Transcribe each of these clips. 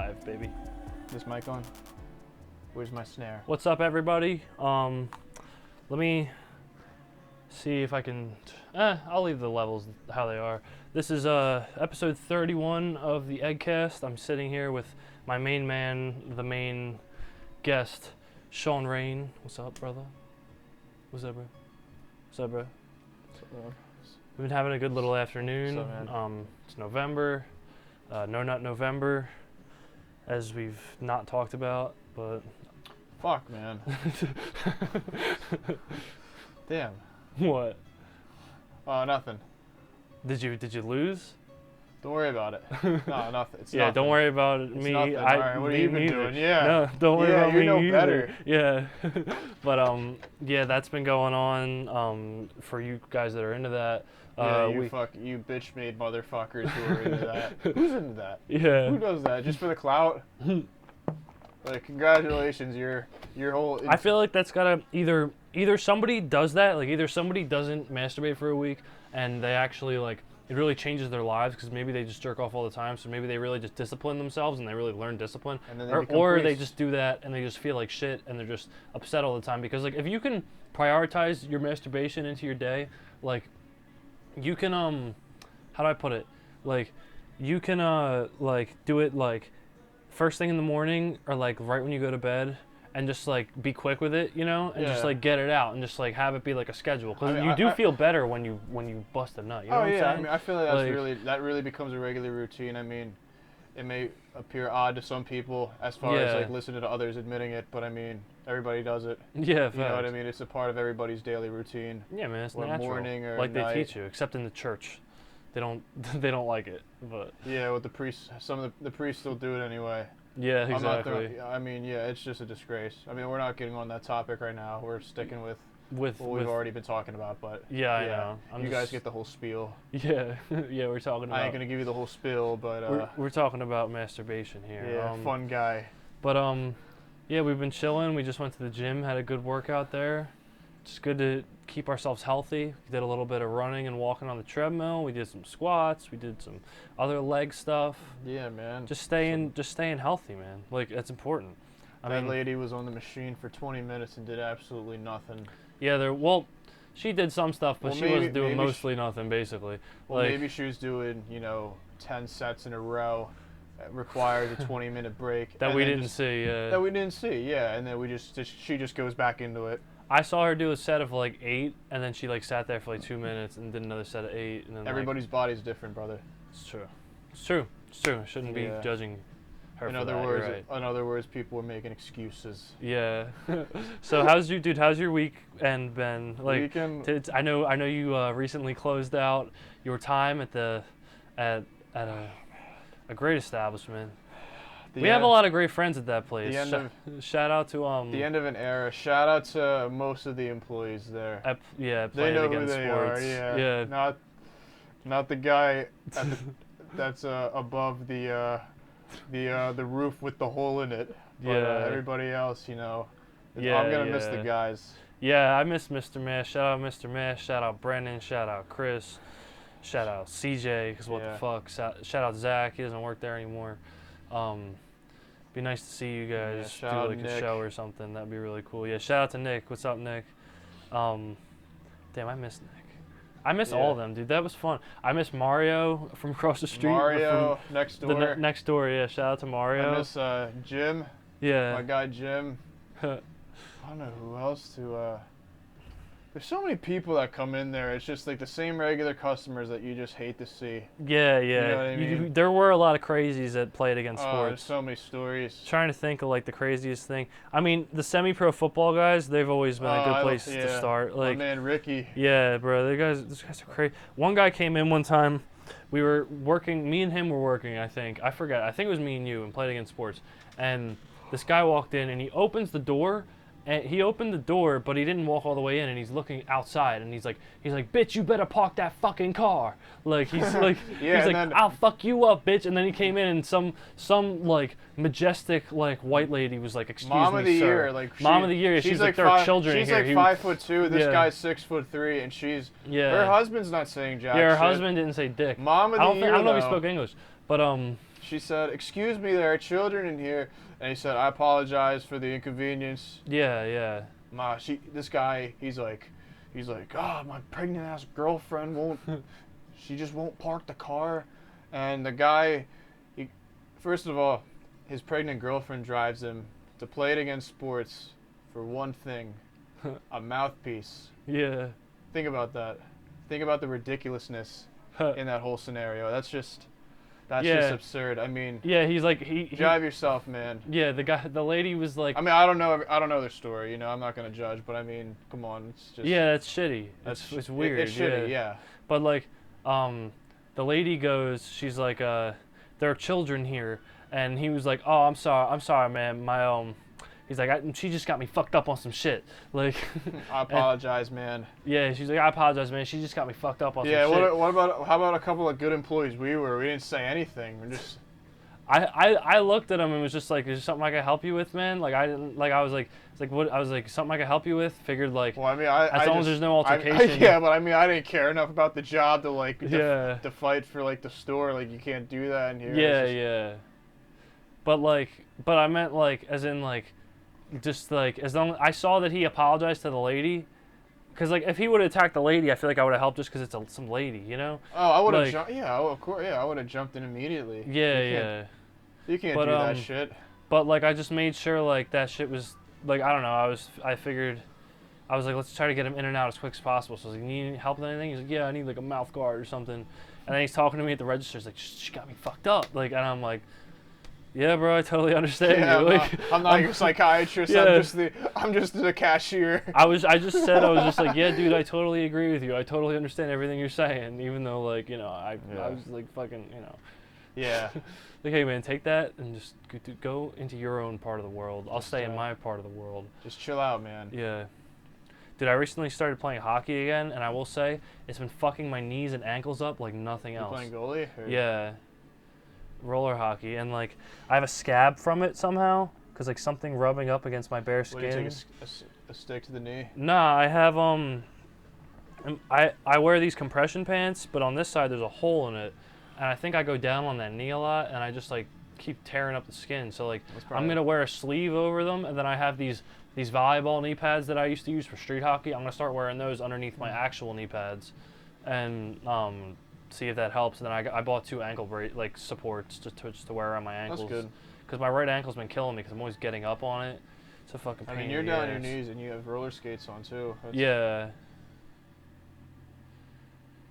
live, baby. This mic on? Where's my snare? What's up, everybody? Let me see if I can. I'll leave the levels how they are. This is episode 31 of the Eggcast. I'm sitting here with my main man, the main guest, Sean Rain. What's up, brother? What's up, bro? What's up, bro? We've been having a good little afternoon. What's up, man? It's November. No Nut November, as we've not talked about, but Fuck, man. Damn. what? Oh, nothing. Did you lose? Don't worry about it. No, nothing. It's Yeah, nothing. don't worry about it. It's Me, nothing. I. Alright, what are me you been neither. doing? Yeah. No, don't worry Yeah, about you me know either. better. Yeah, but yeah, that's been going on. For you guys that are into that. Yeah, you bitch made motherfuckers who are into that. Who's into that? Yeah. Who does that? Just for the clout? Like, congratulations, your whole. I feel like that's gotta either somebody does that, like either somebody doesn't masturbate for a week and they actually like it really changes their lives because maybe they just jerk off all the time, so maybe they really just discipline themselves and they really learn discipline, And then they or become they priests. just do that and they just feel like shit and they're just upset all the time because like if you can prioritize your masturbation into your day, like you can how do I put it, like you can like do it like first thing in the morning or like right when you go to bed and just like be quick with it, you know, and just Yeah. like get it out and just like have it be like a schedule because I mean, you do I feel better when you bust a nut. You know Oh what I'm yeah, saying? I mean, I feel like that really becomes a regular routine. I mean, it may appear odd to some people as far as Yeah. like listening to others admitting it, but I mean, everybody does it. Yeah, You know what I facts. mean? It's a part of everybody's daily routine. Yeah, man, it's Or natural. morning or like night. they teach you, except in the church, they don't they don't like it. But Yeah, with the priests, some of the priests still do it anyway. yeah, I'm not exactly. I mean, yeah, it's just a disgrace. I mean, we're not getting on that topic right now. We're sticking with what we've already been talking about, but Yeah, I know. you guys get the whole spiel. Yeah, yeah, we're talking about. I ain't gonna give you the whole spiel, but we're talking about masturbation here. yeah, fun guy. But yeah, we've been chilling. We just went to the gym, had a good workout there. It's good to keep ourselves healthy. We did a little bit of running and walking on the treadmill. We did some squats. We did some other leg stuff. Yeah, man. Just staying healthy, man. Like that's important. I That mean, lady was on the machine for 20 minutes and did absolutely nothing. yeah, she did some stuff, but Well, she was maybe doing she- mostly nothing, basically. Well, like, maybe she was doing, 10 sets in a row. It requires a 20-minute break. that and we then didn't just- see. That we didn't see, yeah. And then she just goes back into it. I saw her do a set of like 8, and then she like sat there for like 2 minutes and did another set of 8, and then like, Everybody's body's different, brother. it's true. It's true. It's true. Shouldn't be Yeah. judging her In for other that. words, You're right. in other words, people are making excuses. Yeah. So how's your weekend been? Like, Weekend- I know you recently closed out your time at a great establishment. We have a lot of great friends at that place. the end Shout out to The end of an era. Shout out to most of the employees there. Play They It know who Again they Sports. are. Yeah. Yeah. Not the guy that's above the roof with the hole in it. But, Yeah. everybody else, Yeah, I'm gonna miss the yeah. guys. Yeah, I miss Mr. Mesh. Shout out Mr. Mesh. Shout out Brendan. Shout out Chris. Shout out CJ. Cause what Yeah. the fuck. Shout out Zach. He doesn't work there anymore. Be nice to see you guys shout do out like a Nick. show or something. That'd be really cool. Yeah. Shout out to Nick. What's up, Nick? Damn, I miss Nick. I miss all of them, dude. That was fun. I miss Mario from across the street. Mario next From door. next door. Yeah. Shout out to Mario. I miss Jim. Yeah. My guy Jim. I don't know who else to. There's so many people that come in there. It's just like the same regular customers that you just hate to see. Yeah, yeah. You know what I mean? There were a lot of crazies that played against There's sports. so many stories. Trying to think of like the craziest thing. I mean, the semi-pro football guys, they've always been a good place to start. Like, my man Ricky. yeah, bro, those guys are crazy. One guy came in one time. We were working. Me and him were working. I think I forgot. I think it was me and you, and played against sports. And this guy walked in, and he opens the door. And he opened the door, but he didn't walk all the way in, and he's looking outside, and he's like, bitch, you better park that fucking car. Like he's like, Yeah, he's like, and then- I'll fuck you up, bitch. And then he came in, and some like majestic like white lady was like, excuse Mom me, of the sir. year, like Mom of the year. She's like, there are children She's here. like 5'2". This Yeah. guy's 6'3", and she's Yeah. her husband's not saying jack Yeah, her shit. husband didn't say dick. Mom of I the don't year. know if he though. spoke English, but she said, "Excuse me, there are children in here," and he said, "I apologize for the inconvenience." Yeah, yeah. This guy, he's like, "Ah, my pregnant ass girlfriend won't, she just won't park the car," and the guy, first of all, his pregnant girlfriend drives him to play it against sports for one thing, a mouthpiece. Yeah. Think about that. Think about the ridiculousness in that whole scenario. That's just absurd. I mean, yeah, he's like he drive yourself, man. Yeah, the lady was like. I mean, I don't know their story. You know, I'm not gonna judge, but I mean, come on, it's just. Yeah, it's shitty. It's weird. It's shitty, yeah. But like, the lady goes, she's like, there are children here, and he was like, oh, I'm sorry, man, my He's like, she just got me fucked up on some shit. Like, I apologize, man. Yeah, she's like, I apologize, man. She just got me fucked up on some shit. Yeah, how about a couple of good employees we didn't say anything. We're just. I looked at him and was just like, is there something I can help you with, man? Like, I was like, what? I was like, something I can help you with? Figured like, well, I mean, as long as there's no altercation. Yeah, but I mean, I didn't care enough about the job to like, to fight for like the store. Like, you can't do that in here. Yeah. But I meant like, as in like, just like, as long I saw that he apologized to the lady, because like if he would have attacked the lady, I feel like I would have helped just because it's some lady, you know. Oh, I would have jumped. Yeah, of course. Yeah, I would have jumped in immediately. Yeah. You can't do that shit. But like I just made sure like that shit was like, I don't know. I figured, I was like, let's try to get him in and out as quick as possible. So I was like, you need help with anything? He's like, yeah, I need like a mouth guard or something. And then he's talking to me at the register. He's like, she got me fucked up. Like, and I'm like, yeah, bro, I totally understand you. I'm not your psychiatrist. Yeah. I'm just the cashier. I was just like, yeah, dude, I totally agree with you. I totally understand everything you're saying, even though like, you know, I was like fucking, you know. Yeah. Like, hey man, take that and just go into your own part of the world. I'll stay in my part of the world. Just chill out, man. Yeah. Dude, I recently started playing hockey again, and I will say it's been fucking my knees and ankles up like nothing else. You playing goalie? Or? Yeah. Roller hockey, and like I have a scab from it somehow, cause like something rubbing up against my bare skin. What, do you take a stick to the knee? Nah, I have I wear these compression pants, but on this side there's a hole in it, and I think I go down on that knee a lot, and I just like keep tearing up the skin. So like I'm gonna wear a sleeve over them, and then I have these volleyball knee pads that I used to use for street hockey. I'm gonna start wearing those underneath my actual knee pads, and see if that helps. And then I bought 2 ankle supports to wear around my ankles. That's good. Because my right ankle's been killing me because I'm always getting up on it. It's a fucking pain. I mean, you're down on your knees and you have roller skates on too. Yeah.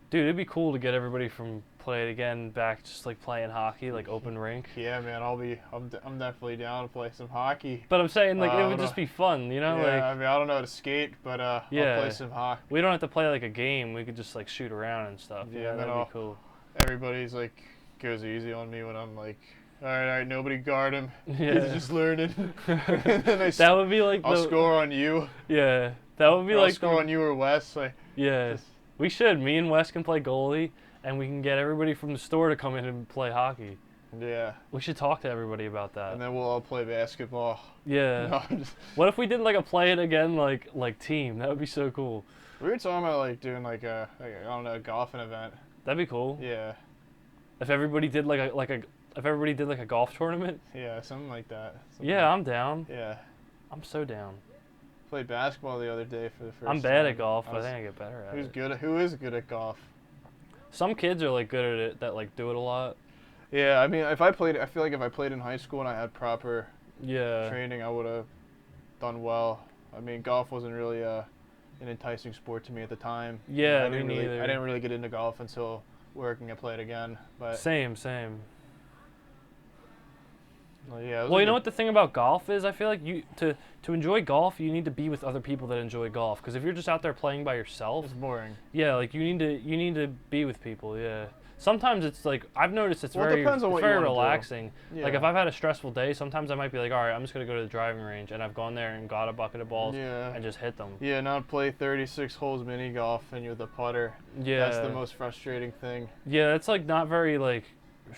Dude, it'd be cool to get everybody from Play It Again back, just like playing hockey, like open rink. Yeah, man, I'm definitely down to play some hockey. But I'm saying like it would just be fun, you know? Yeah, like, I mean, I don't know how to skate, but I'll play some hockey. We don't have to play like a game. We could just like shoot around and stuff. Yeah, that'd be cool. Everybody's like goes easy on me when I'm like, all right, nobody guard him. Yeah. He's just learning. And then that would be like I'll score on you. Yeah, that would be or like I'll score on you or Wes. Like, yeah, we should. Me and Wes can play goalie, and we can get everybody from the store to come in and play hockey. Yeah. We should talk to everybody about that. And then we'll all play basketball. Yeah. No, what if we did like a Play It Again like team? That would be so cool. We were talking about like doing like a a golfing event. That'd be cool. Yeah. If everybody did if everybody did like a golf tournament. Yeah, something like that. I'm down. Yeah. I'm so down. Played basketball the other day for the first time. I'm bad at golf, but I think I get better at it. Who is good at golf? Some kids are like good at it that like do it a lot. Yeah, I mean, I feel like if I played in high school and I had proper training, I would have done well. I mean, golf wasn't really an enticing sport to me at the time. Yeah, me neither. I didn't really get into golf until working at Play It Again. But same. Well, yeah. Well, you know what the thing about golf is? I feel like to enjoy golf, you need to be with other people that enjoy golf. Because if you're just out there playing by yourself, it's boring. Yeah, like you need to be with people. Yeah. Sometimes it's like I've noticed it's very relaxing. Yeah. Like if I've had a stressful day, sometimes I might be like, all right, I'm just gonna go to the driving range, and I've gone there and got a bucket of balls and just hit them. Yeah, not play 36 holes mini golf and with a putter. Yeah. That's the most frustrating thing. Yeah, it's like not very like.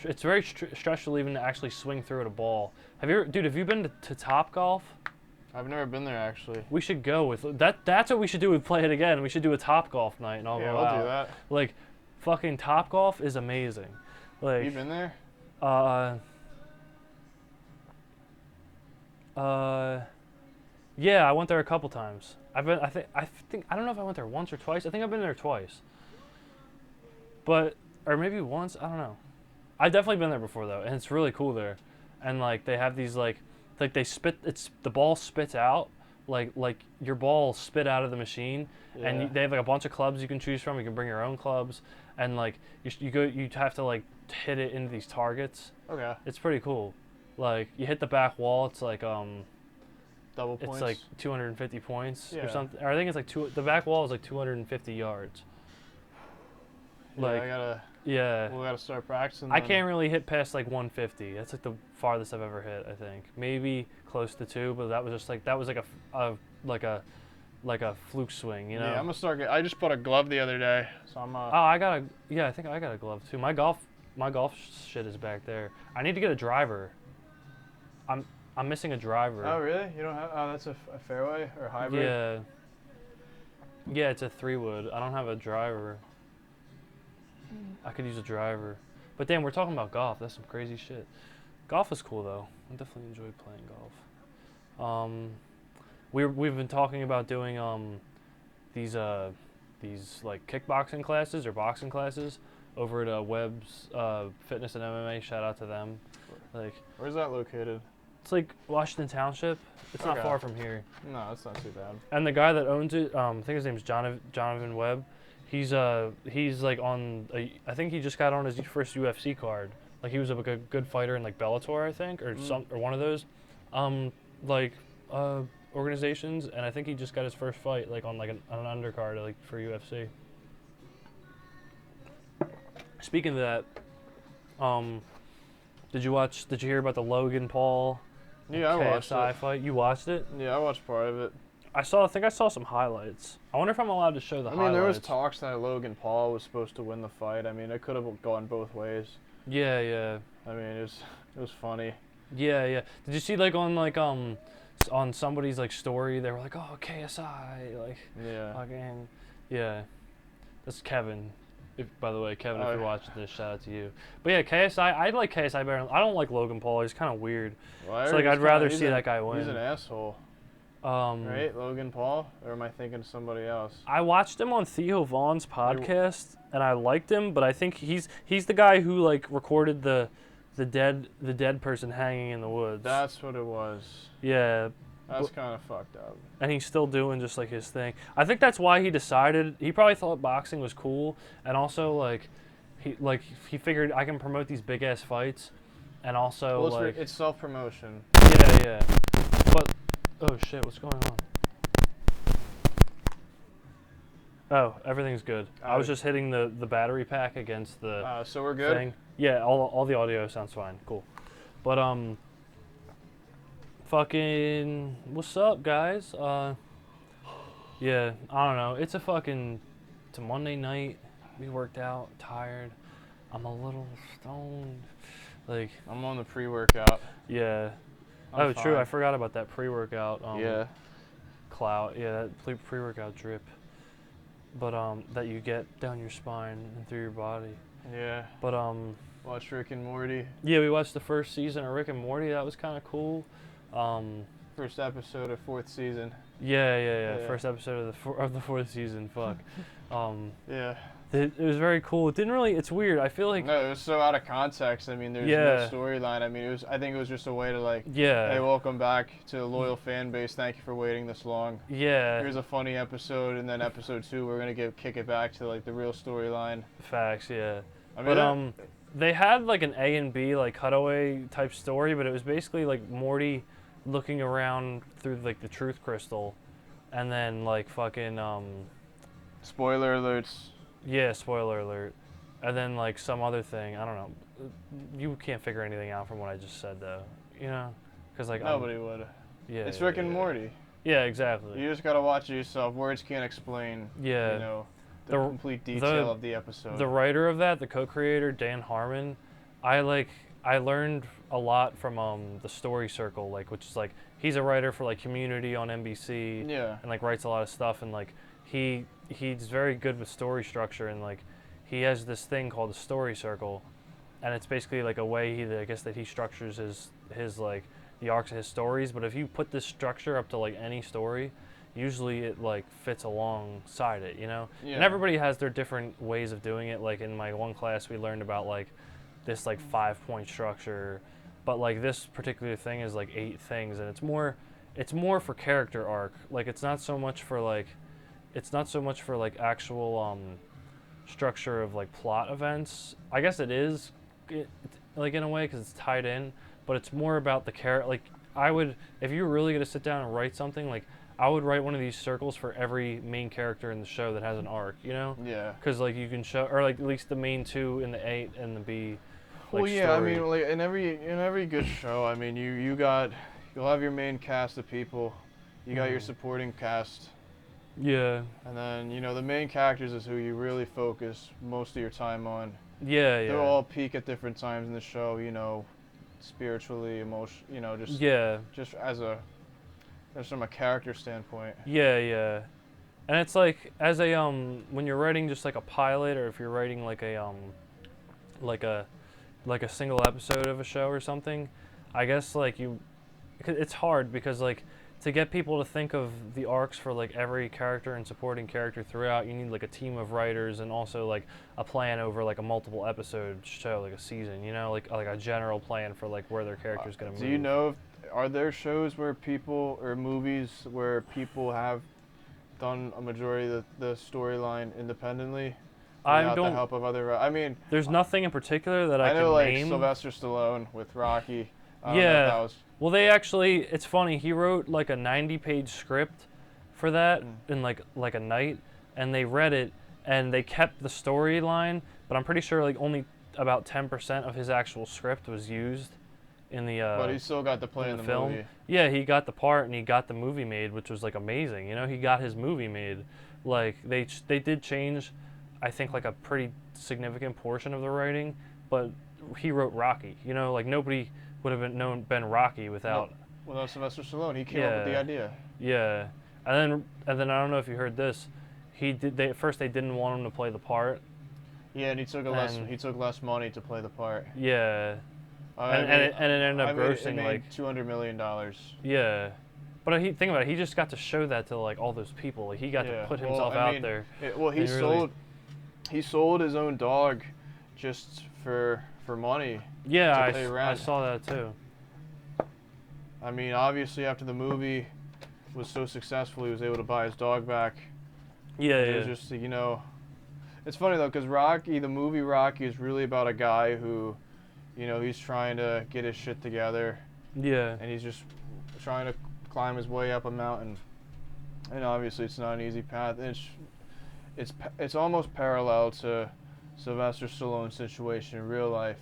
It's very stressful even to actually swing through at a ball. Have you been to Top Golf? I've never been there actually. We should go with that. That's what we should do with Play It Again. We should do a Top Golf night and all go out. Yeah, we'll do that. Like, fucking Top Golf is amazing. Like, you been there? Yeah, I went there a couple times. I think I don't know if I went there once or twice. I think I've been there twice. But or maybe once, I don't know. I've definitely been there before though, and it's really cool there. And like they have these like they spit it's the ball spits out like your ball spit out of the machine, and Yeah. they have like a bunch of clubs you can choose from. You can bring your own clubs, and like you have to like hit it into these targets. Okay. It's pretty cool. Like you hit the back wall, it's like Double points. it's like 250 points or Yeah. something. Or I think it's like the back wall is like 250 yards. Like yeah, yeah. we gotta start practicing. I then. can't really hit past like 150. That's like the farthest I've ever hit. I think maybe close to 2, but that was just like like a fluke swing, you know. Yeah, I'm gonna start. I just bought a glove the other day, so I'm. Oh, I think I got a glove too. My golf shit is back there. I need to get a driver. I'm missing a driver. Oh really? You don't have? Oh, that's a fairway or a hybrid. Yeah. Yeah, it's a 3-wood. I don't have a driver. I could use a driver. But damn, we're talking about golf. That's some crazy shit. Golf is cool though. I definitely enjoy playing golf. We've been talking about doing these like kickboxing classes or boxing classes over at Webb's Fitness and MMA. Shout out to them. Like Where's that located? it's like Washington Township. It's not Okay. far from here. No, that's not too bad. And the guy that owns it, I think his name's Jonathan Webb. He's like I think he just got on his first UFC card. Like he was a good fighter in like Bellator, I think, or or one of those, like organizations. And I think he just got his first fight like on like an undercard like for UFC. Speaking of that, did you hear about the Logan Paul Yeah, I watched KSI it. fight? You watched it? Yeah, I watched part of it. I think I saw some highlights. I wonder if I'm allowed to show the I highlights. mean, there was talks that Logan Paul was supposed to win the fight. I mean, it could have gone both ways. Yeah, yeah. I mean, it was funny. Yeah, yeah. Did you see like on somebody's like story they were like, "Oh, KSI," like Yeah. fucking yeah. That's Kevin. By the way, Kevin, if Oh, you're yeah. watching this, shout out to you. But yeah, KSI, I like KSI better. I don't like Logan Paul. He's kind of weird. Well, So like I'd rather see that guy win. He's an asshole, right? Logan Paul, or am I thinking of somebody else? I watched him on Theo Vaughn's podcast and I liked him, but I think he's the guy who like recorded the dead person hanging in the woods. That's what it was. Yeah. That's kind of fucked up. And he's still doing just like his thing. I think that's why he decided. He probably thought boxing was cool, and also like he figured I can promote these big ass fights, and also Well, like it's self promotion. yeah. But oh shit, what's going on? Oh, everything's good. I was just hitting the battery pack against the So we're good. thing. Yeah, all the audio sounds fine. Cool. But fucking what's up, guys? Yeah, I don't know. It's a Monday night. We worked out, tired. I'm a little stoned. Like, I'm on the pre-workout. yeah. I'm True. fine. I forgot about that pre-workout. Yeah. Clout. Yeah, that pre-workout drip. But that you get down your spine and through your body. Yeah. But Watch Rick and Morty. yeah, we watched the first season of Rick and Morty. That was kind of cool. First episode of 4th season. Yeah. Yeah. First episode of the 4th season. Fuck. Yeah. It was very cool. It didn't really. It's weird. I feel like. No, it was so out of context. I mean, there's Yeah. no storyline. I mean, I think it was just a way to like, Yeah. hey, welcome back to a loyal fan base. Thank you for waiting this long. Yeah. Here's a funny episode, and then episode 2, we're gonna kick it back to like the real storyline. Facts. Yeah. I mean, But they had like an A and B like cutaway type story, but it was basically like Morty looking around through like the truth crystal, and then like fucking spoiler alerts. yeah, spoiler alert, and then like some other thing. I don't know. You can't figure anything out from what I just said though, you know, because like Nobody would. yeah, It's yeah, Rick and yeah. Morty. Yeah, exactly. You just gotta watch it yourself. Words can't explain. Yeah. You know, the The- complete detail of the episode. The writer of that, the co-creator Dan Harmon, I learned a lot from the Story Circle, like which is like he's a writer for like Community on NBC Yeah. and like writes a lot of stuff, and like he's very good with story structure, and like he has this thing called the Story Circle, and it's basically like a way I guess that he structures his like the arcs of his stories. But if you put this structure up to like any story, usually it like fits alongside it, you know. Yeah. And everybody has their different ways of doing it. Like in my one class, we learned about like this like 5-point structure, but like this particular thing is like 8 things, and it's more for character arc. Like it's not so much for like actual structure of like plot events. I guess it is, like in a way, because it's tied in, but it's more about the character. Like I would, if you were really gonna sit down and write something, like I would write one of these circles for every main character in the show that has an arc, you know? Yeah. Because like you can show, or like at least the main 2 in the 8 and the B. Like, Well, yeah, story. I mean, like in every good show, I mean, you'll have your main cast of people, you got your supporting cast, Yeah. and then the main characters is who you really focus most of your time on. Yeah, yeah. They'll all peak at different times in the show, spiritually, just from a character standpoint. Yeah, yeah. And it's like as a when you're writing just like a pilot, or if you're writing like a like a single episode of a show or something, I guess like it's hard because like to get people to think of the arcs for like every character and supporting character throughout, you need like a team of writers and also like a plan over like a multiple episode show, like a season, like a general plan for like where their character's gonna move. Do you know, are there shows where people, or movies where people have done a majority of the storyline independently without the help of other? I mean, there's nothing in particular that I know, can like name. Sylvester Stallone with Rocky. Yeah. Well, they actually, it's funny. He wrote like a 90-page script for that in like a night, and they read it and they kept the storyline, but I'm pretty sure like only about 10% of his actual script was used in the. But he still got to play in the film. movie. Yeah, he got the part and he got the movie made, which was like amazing. He got his movie made. Like they did change, I think, like a pretty significant portion of the writing, but he wrote Rocky. Like nobody would have been Rocky without Sylvester Stallone. He came up with the idea. Yeah, and then I don't know if you heard this. At first they didn't want him to play the part. Yeah, and he took less money to play the part. Yeah, and it ended up grossing like $200 million. Yeah, but think about it. He just got to show that to like all those people. Like he got to put himself out there. He sold his own dog just for money. Yeah, I saw that too. I mean, obviously after the movie was so successful, he was able to buy his dog back. Yeah, It was just, it's funny though, because the movie Rocky is really about a guy who, he's trying to get his shit together. Yeah. And he's just trying to climb his way up a mountain. And obviously it's not an easy path. It's almost parallel to Sylvester Stallone's situation in real life.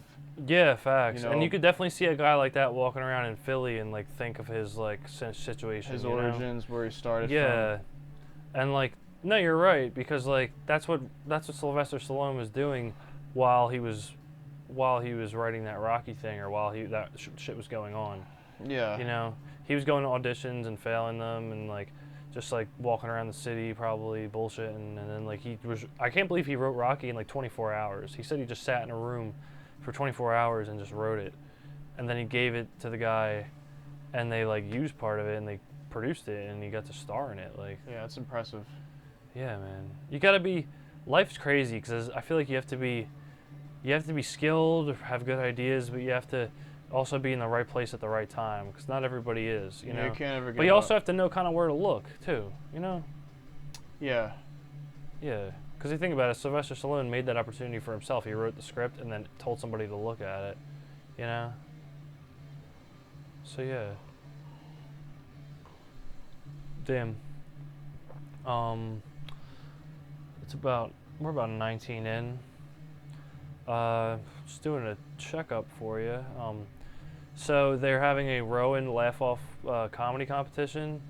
Yeah, facts. And you could definitely see a guy like that walking around in Philly and like think of his like situation. His origins, where he started from. Yeah. And like, no, you're right, because like that's what Sylvester Stallone was doing while he was writing that Rocky thing, or while that shit was going on. Yeah. He was going to auditions and failing them, and like just like walking around the city probably bullshitting, and then like I can't believe he wrote Rocky in like 24 hours. He said he just sat in a room for 24 hours and just wrote it, and then he gave it to the guy, and they like used part of it and they produced it, and he got to star in it. Like, yeah, that's impressive. Yeah, man. You gotta be. Life's crazy because I feel like you have to be skilled, have good ideas, but you have to also be in the right place at the right time, because not everybody is. You know. You can't ever. But you also have to know kind of where to look too. Yeah. Yeah. Because you think about it, Sylvester Stallone made that opportunity for himself. He wrote the script and then told somebody to look at it. So yeah. Damn. We're about 19 in. Just doing a checkup for you. So they're having a Rowan laugh-off comedy competition,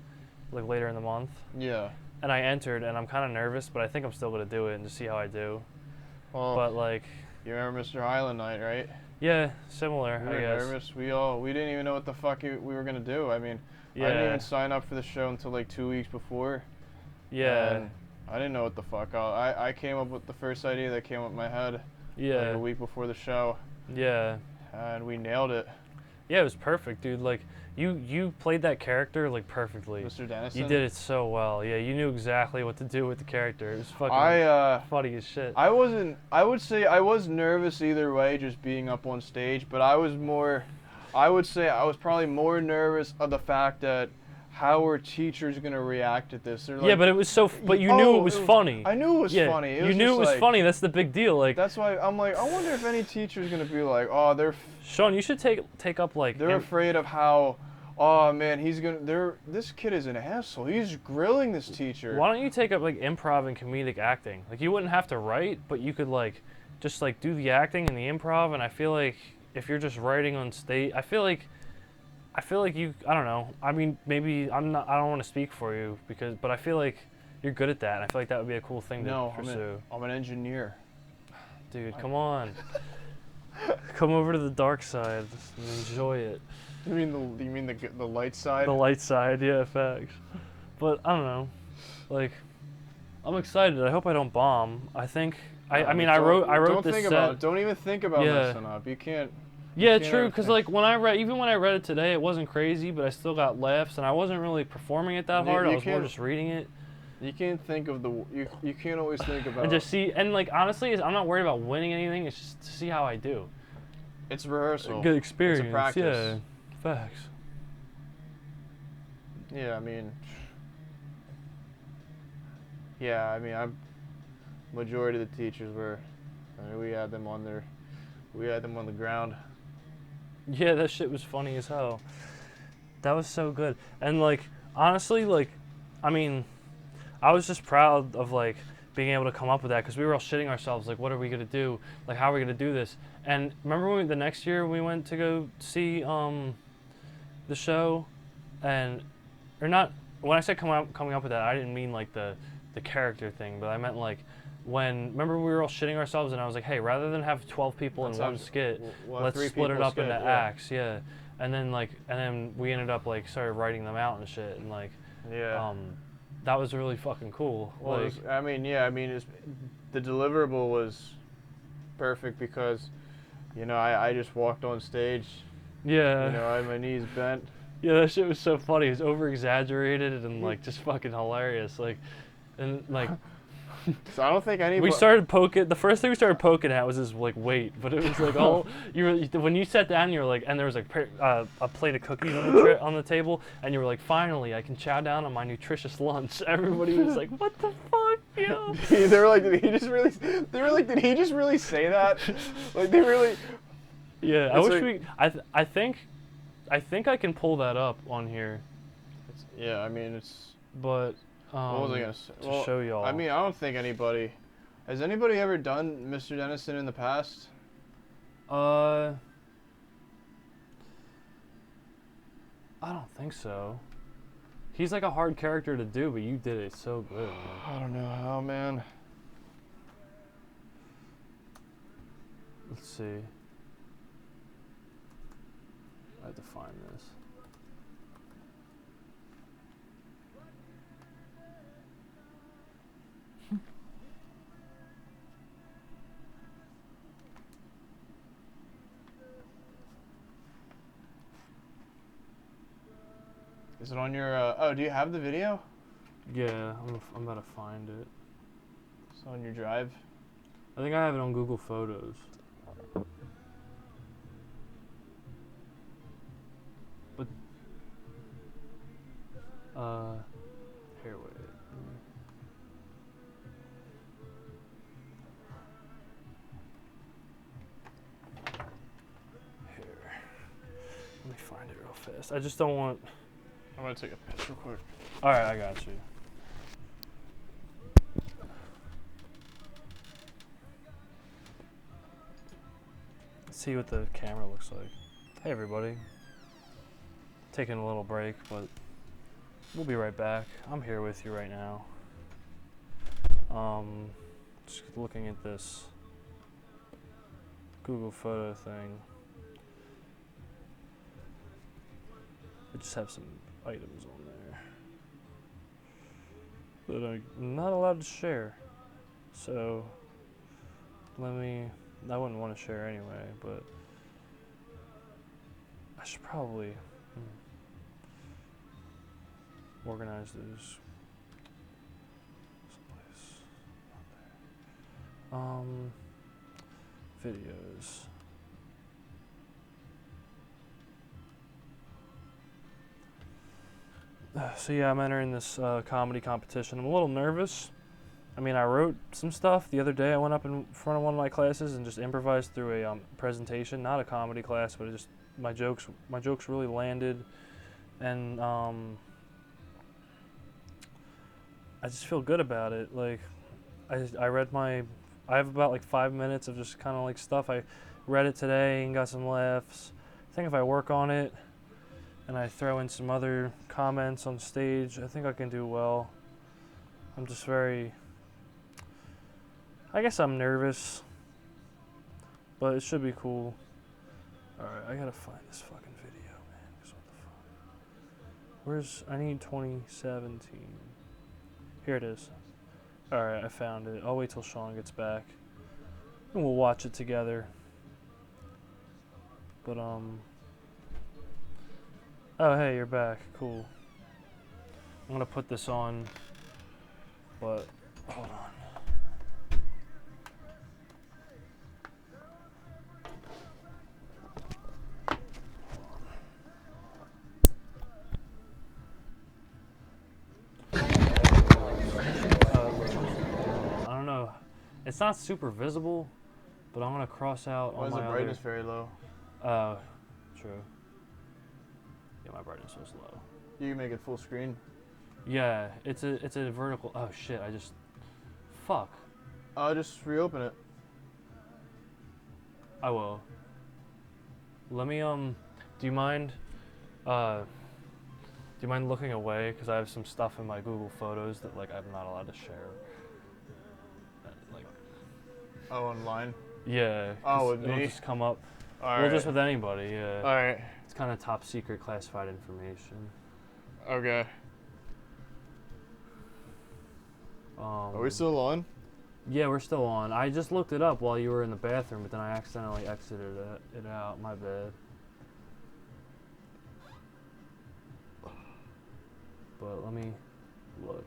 like later in the month. Yeah. And I entered, and I'm kind of nervous, but I think I'm still gonna do it and just see how I do. Well, but like, you remember Mr. Highland Night, right? Yeah, similar. We were nervous. We didn't even know what the fuck we were gonna do. I mean, I didn't even sign up for the show until like 2 weeks before. Yeah. And I didn't know what the fuck. I came up with the first idea that came up in my head. Yeah. Like a week before the show. Yeah. And we nailed it. Yeah, it was perfect, dude. Like you played that character like perfectly. Mr. Dennison. You did it so well. Yeah, you knew exactly what to do with the character. It was fucking funny as shit. I wasn't. I would say I was nervous either way, just being up on stage. But I was more. I would say I was probably more nervous of the fact that how are teachers gonna react at this? They're like, Yeah, but it was so. But you knew it was funny. I knew it was Yeah, funny. you knew it was funny. That's the big deal. Like that's why I'm like, I wonder if any teacher's gonna be like, oh, Sean, you should take up like. They're afraid of how. Oh man, this kid is an asshole. He's grilling this teacher. Why don't you take up like improv and comedic acting? Like you wouldn't have to write, but you could like just like do the acting and the improv. And I feel like if you're just writing on stage, I feel like you. I don't know. I mean, maybe I don't want to speak for you but I feel like you're good at that. And I feel like that would be a cool thing to pursue. I'm an engineer. Dude, come on. Come over to the dark side and enjoy it. You mean the light side? The light side, yeah, facts. But I don't know. Like, I'm excited. I hope I don't bomb. I think. I wrote this set. Don't even think about messing up. You can't. Yeah, true. Because like when I read it today, it wasn't crazy, but I still got laughs, and I wasn't really performing it that hard. I was more just reading it. You can't think of you can't always think about. And just see, and like honestly, I'm not worried about winning anything. It's just to see how I do. It's rehearsal. Good experience. It's a practice. Yeah, facts. Yeah, I mean. Yeah, I mean, majority of the teachers were. I mean, we had them on the ground. Yeah, that shit was funny as hell. That was so good. And like honestly, like I mean, I was just proud of like being able to come up with that because we were all shitting ourselves like, what are we gonna do? Like, how are we gonna do this? And remember when the next year we went to go see the show, and or not. When I said coming up with that, I didn't mean like the character thing, but I meant like. Remember we were all shitting ourselves and I was like, hey, rather than have 12 people in one skit, let's split it up into acts, yeah. And then we ended up like started writing them out and shit and like, that was really fucking cool. Well, like, the deliverable was perfect because, I just walked on stage. Yeah. I had my knees bent. Yeah, that shit was so funny. It was over exaggerated and like just fucking hilarious. Like, and like. So I don't think anybody. We started poking. The first thing we started poking at was his like weight, but it was like all when you sat down, you were like, and there was like a plate of cookies on the table, and you were like, finally, I can chow down on my nutritious lunch. Everybody was like, what the fuck, yo? They were like, did he just really? They were like, did he just really say that? Like they really. Yeah, I wish I think I can pull that up on here. Yeah, I mean it's. But. What was I gonna say? To show y'all. I mean, I don't think anybody. Has anybody ever done Mr. Dennison in the past? I don't think so. He's like a hard character to do, but you did it so good, man. I don't know how, man. Let's see. I have to find this. Is it on your? Oh, do you have the video? Yeah, I'm about to find it. It's on your drive. I think I have it on Google Photos. But here, wait. Here, let me find it real fast. I just don't want. I'm gonna take a piss real quick. All right, I got you. Let's see what the camera looks like. Hey, everybody. Taking a little break, but we'll be right back. I'm here with you right now. Just looking at this Google photo thing. I just have some items on there that I'm not allowed to share. So I wouldn't want to share anyway, but I should probably organize those. Videos. So yeah, I'm entering this comedy competition. I'm a little nervous. I mean, I wrote some stuff the other day. I went up in front of one of my classes and just improvised through a presentation, not a comedy class, but it just my jokes really landed, and I just feel good about it. Like, I read I have about like 5 minutes of just kind of like stuff. I read it today and got some laughs. I think if I work on it and I throw in some other comments on stage, I think I can do well. I'm just I guess I'm nervous, but it should be cool. Alright, I gotta find this fucking video, man. 'Cause what the fuck? I need 2017. Here it is. Alright, I found it. I'll wait till Sean gets back, and we'll watch it together. But, oh, hey, you're back. Cool. I'm gonna put this on, but, hold on. I don't know. It's not super visible, but I'm gonna cross out Why on is my the brightness very low? True. Yeah, my brightness was low. You can make it full screen. Yeah, it's a vertical. Oh shit! Fuck. Just reopen it. I will. Let me do you mind looking away, because I have some stuff in my Google Photos that like I'm not allowed to share. Like. Oh, online. Yeah. Oh, with it'll me? just come up. All Well, right. just with anybody. Yeah. All right. It's kind of top secret classified information. Okay. Are we still on? Yeah, we're still on. I just looked it up while you were in the bathroom, but then I accidentally exited it out. My bad. But let me look.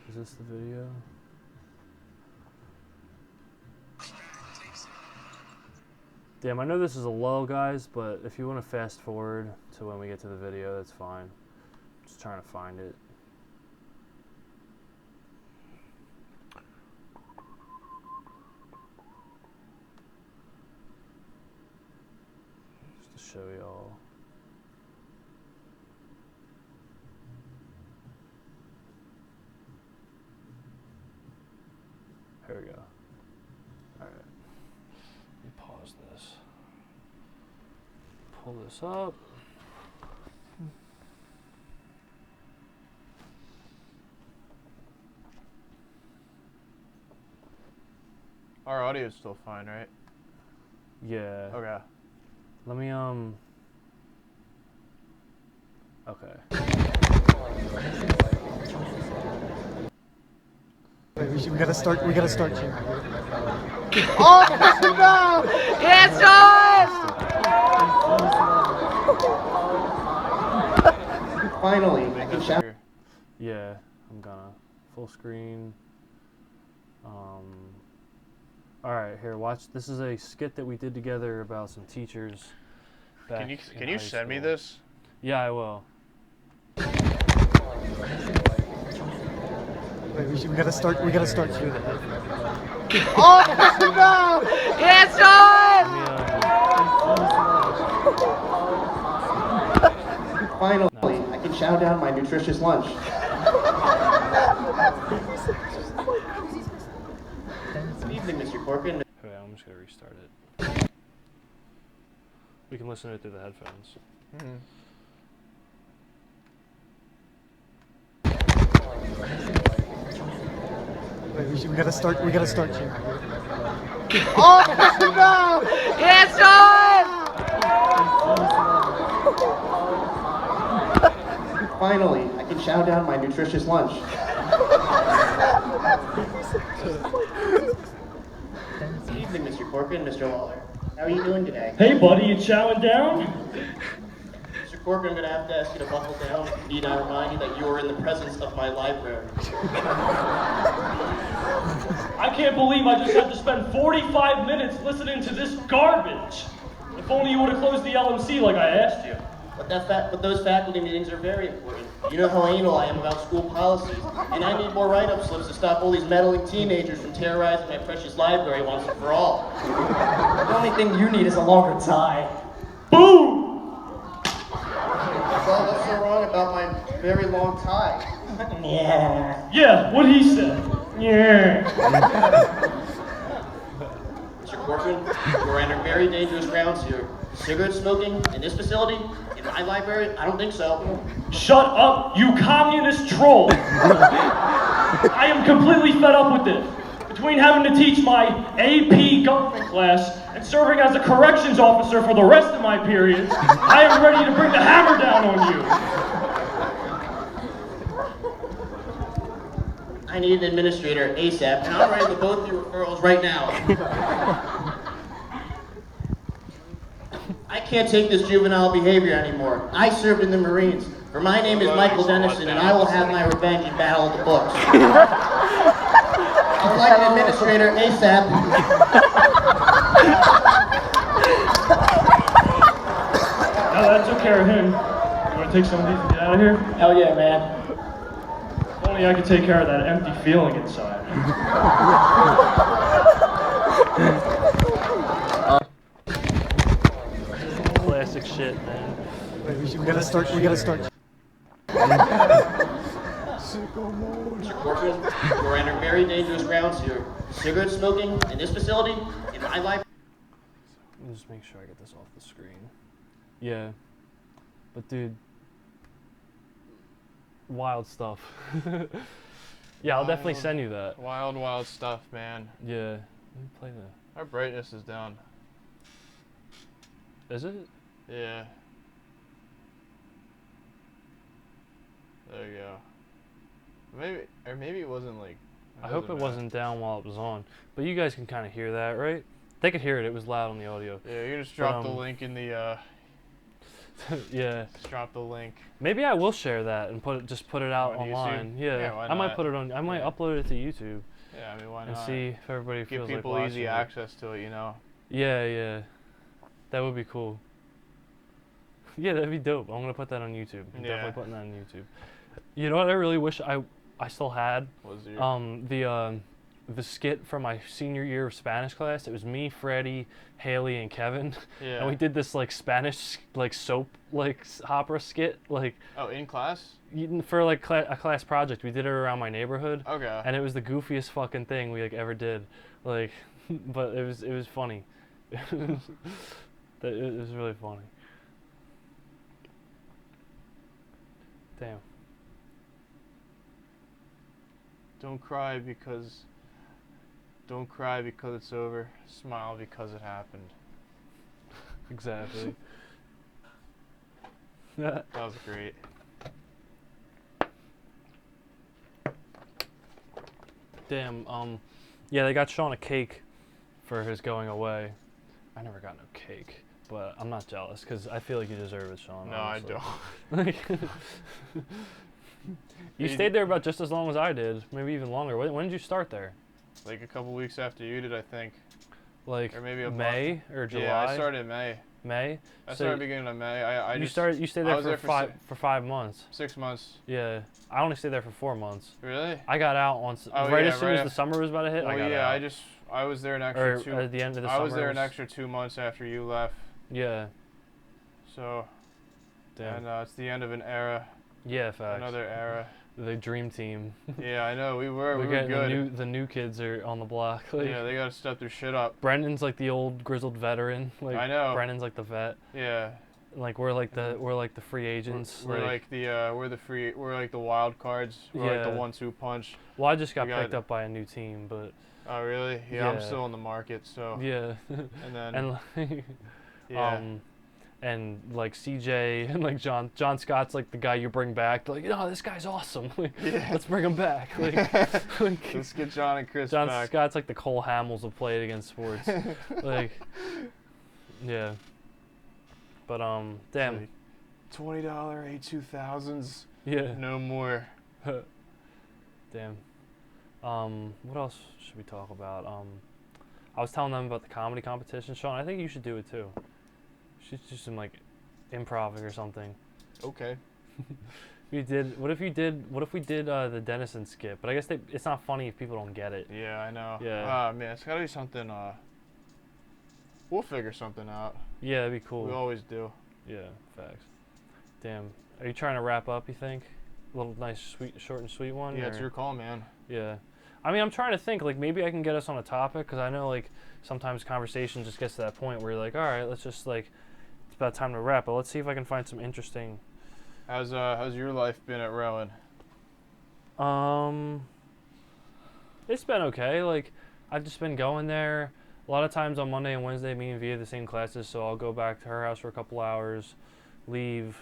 Is this the video? Damn, I know this is a lull, guys, but if you want to fast forward to when we get to the video, that's fine. Just trying to find it. Just to show y'all. Here we go. Alright. Let me pause this. Pull this up. Our audio is still fine, right? Yeah. Okay. Let me okay. We gotta start. We gotta start. Oh no! It's on! Finally, I can shout. Yeah, I'm gonna full screen. Alright, here, watch. This is a skit that we did together about some teachers. Can you send me school. this? Yeah, I will. We gotta start. We gotta start. Oh no! It's on! Finally, I can chow down my nutritious lunch. Good evening, Mr. Corcoran. Okay, I'm just gonna restart it. We can listen to it through the headphones. We gotta start. We gotta start. Oh no! It's on! Finally, I can chow down my nutritious lunch. Good evening, Mr. Corcoran, Mr. Lawler. How are you doing today? Hey, buddy, you chowing down? Mr. Corcoran, I'm going to have to ask you to buckle down. Need I remind you that you are in the presence of my library. I can't believe I just had to spend 45 minutes listening to this garbage. If only you would have closed the LMC like I asked you. But those faculty meetings are very important. You know how anal I am about school policies, and I need more write-up slips to stop all these meddling teenagers from terrorizing my precious library once and for all. The only thing you need is a longer tie. Boom! Well, what's so wrong about my very long tie? Yeah. Yeah, what he said. Yeah. Mr. Corcoran, we're under very dangerous grounds here. Cigarette smoking in this facility? In my library? I don't think so. Shut up, you communist troll! I am completely fed up with this. Between having to teach my AP government class and serving as a corrections officer for the rest of my periods, I am ready to bring the hammer down on you. I need an administrator ASAP, and I'm ready for both your referrals right now. I can't take this juvenile behavior anymore. I served in the Marines. For my name is Michael Dennison, and I will have my revenge in Battle of the Books. I would like an administrator ASAP. Now that took care of him. You want to take some of these and get out of here? Hell yeah, man. If only I could take care of that empty feeling inside. Classic shit, man. We gotta start. Mr. Corcoran, we're under very dangerous grounds here. Cigarette smoking in this facility? In my life? Let me just make sure I get this off the screen. Yeah. But dude, wild stuff. Yeah, I'll definitely send you that. Wild, wild stuff, man. Yeah. Let me play that. Our brightness is down. Is it? Yeah. There you go. Maybe it wasn't like. I hope it wasn't down while it was on. But you guys can kind of hear that, right? They could hear it. It was loud on the audio. Yeah, you just drop the link in the. Yeah. Just drop the link. Maybe I will share that and just put it out On online. YouTube? Yeah. Yeah, why I might not? put it on. I might upload it to YouTube Yeah, I mean, why and not? see if everybody Give feels people like easy watching it. access to it, you know. Yeah, yeah. That would be cool. Yeah, that'd be dope. I'm gonna put that on YouTube. I'm Yeah. definitely putting that on YouTube. You know what I really wish I still had? Was your The skit from my senior year of Spanish class. It was me, Freddie, Haley, and Kevin. Yeah. And we did this like Spanish like soap like opera skit like Oh, in class? for like a class project. We did it around my neighborhood. Okay. And it was the goofiest fucking thing we like ever did. Like, but it was funny. It was really funny. Damn. Don't cry because it's over. Smile because it happened. Exactly. That was great. Damn. Yeah, they got Sean a cake for his going away. I never got no cake, but I'm not jealous because I feel like you deserve it, Sean. No, honestly. I Like, you stayed there about just as long as I did, maybe even longer. When did you start there? don't. Like a couple weeks after you did, I think. Like Or maybe a May or July? Yeah, I started in May. May. I So started beginning of May. You stayed I there was for there for for 5 months. 6 months. Yeah, I only stayed there for 4 months. Really? I got out Oh, right yeah, as soon right as the af- summer was about to hit. Well, I got yeah, out. I was there an extra Or two. at the end of the I summer. was there an extra 2 months after you left. Yeah. So, Damn. and it's the end of an era, Yeah, facts. another era. The dream team. Yeah, I know. We were We're getting good. the new kids are on the block. Like, Yeah, they gotta step their shit up. Brendan's like the old grizzled veteran. Like, I know. Brendan's like the vet. Yeah, Like we're like the free agents. we're like we're like the wild cards. We're like the Yeah. 1-2 punch. Well, I just got we got- picked up by a new team, but Oh really? Yeah, I'm Yeah. still in the market. So yeah. and then And like, yeah. and like CJ and like John Scott's like the guy you bring back. Like, oh, this guy's awesome. Like, let's bring him back. Like, Let's get John and Chris John back. Scott's like the Cole Hamels of played against sports. Like, yeah. But damn. $20 A2000s. Yeah. No more. Damn. What else should we talk about? I was telling them about the comedy competition, Sean. I think you should do it too. You should do some like improv or something. Okay. You did. What if we did the Dennison skit? But I guess it's not funny if people don't get it. Yeah, I know. Yeah. Man, it's gotta be something. We'll figure something out. Yeah, that'd be cool. We always do. Yeah, facts. Damn. Are you trying to wrap up? You think? A little nice, sweet, short and sweet one. Yeah, or? it's your call, man. Yeah. I mean, I'm trying to think, like, maybe I can get us on a topic, because I know, like, sometimes conversation just gets to that point where you're like, all right, let's just, like, it's about time to wrap, but let's see if I can find some interesting... How's your life been at Rowan? It's been okay. Like, I've just been going there. A lot of times on Monday and Wednesday, me and Via the same classes, so I'll go back to her house for a couple hours, leave,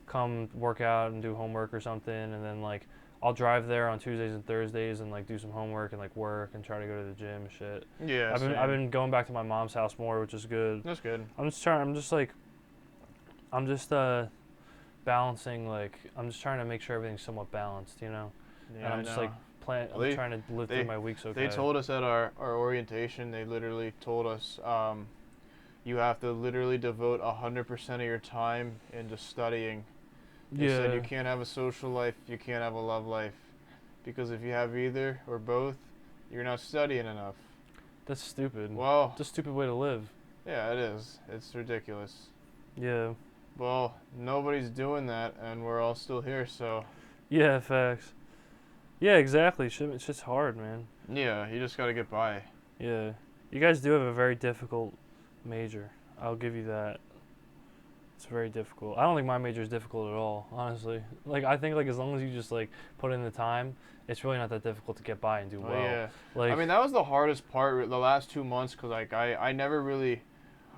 come work out and do homework or something, and then, like, I'll drive there on Tuesdays and Thursdays and like do some homework and like work and try to go to the gym and shit. Yeah, I've been going back to my mom's house more, which is good. That's good. I'm just balancing, like I'm just trying to make sure everything's somewhat balanced, you know. Yeah, and I'm I just know. like I'm trying to live through my weeks okay. They told us at our orientation, they literally told us you have to literally devote 100% of your time into studying. They said you can't have a social life, you can't have a love life, because if you have either or both, you're not studying enough. That's stupid. Well, it's a stupid way to live. Yeah, it is. It's ridiculous. Yeah. Well, nobody's doing that, and we're all still here, so. Yeah, facts. Yeah, exactly. It's just hard, man. Yeah, you just gotta get by. Yeah. You guys do have a very difficult major. I'll give you that. It's very difficult. I don't think my major is difficult at all, honestly. Like, I think, like, as long as you just, like, put in the time, it's really not that difficult to get by and do well. Yeah. Like, I mean, that was the hardest part the last 2 months, because, like, I never really...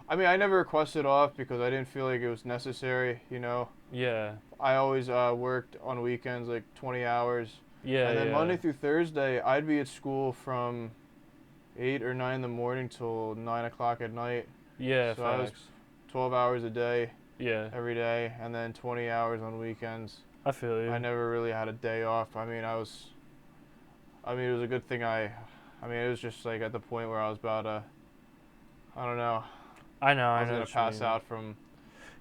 I mean, I never requested off because I didn't feel like it was necessary, you know? Yeah. I always worked on weekends, like, 20 hours. Yeah, And then Monday through Thursday, I'd be at school from 8 or 9 in the morning till 9 o'clock at night. Yeah, so I was 12 hours a day. Yeah. Every day, and then 20 hours on weekends. I feel you. I never really had a day off. I mean, it was a good thing it was just like at the point where I was about to, I don't know. I was going to pass out from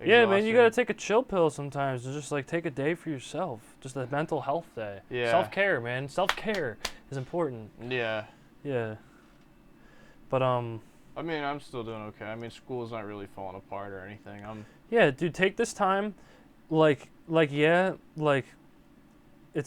exhaustion. Yeah, man, you got to take a chill pill sometimes and just like take a day for yourself. Just a mental health day. Yeah. Self-care, man. Self-care is important. Yeah. Yeah. But I mean, I'm still doing okay. I mean, school's not really falling apart or anything. Yeah, dude, take this time, like, it's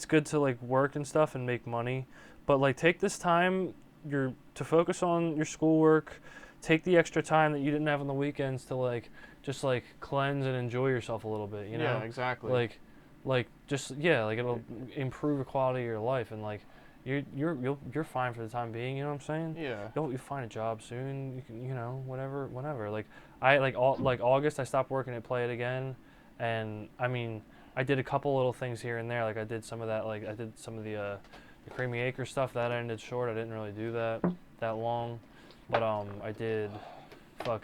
good to, like, work and stuff and make money, but, like, take this time to focus on your schoolwork, take the extra time that you didn't have on the weekends to, like, just, like, cleanse and enjoy yourself a little bit, you know? Yeah, exactly. Like, it'll improve the quality of your life, and, like, you're fine for the time being, you know what I'm saying? Yeah. You'll find a job soon, you can, whenever. Like, August, I stopped working at Play It Again, and I mean, I did a couple little things here and there. Like, I did some of that. Like, I did some of the Creamy Acre stuff that ended short. I didn't really do that long, but I did I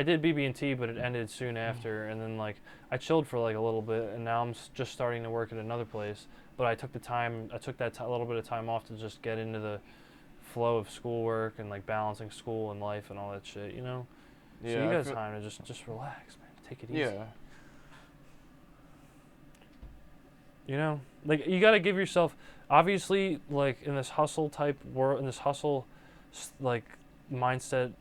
did BB&T, but it ended soon after. And then like I chilled for like a little bit, and now I'm just starting to work at another place. But I took that little bit of time off to just get into the flow of schoolwork and like balancing school and life and all that shit, you know? Yeah, so you got time to just relax, man. Take it easy. Yeah. You know? Like, you got to give yourself, obviously, like, in this hustle type world, in this hustle, like, mindset,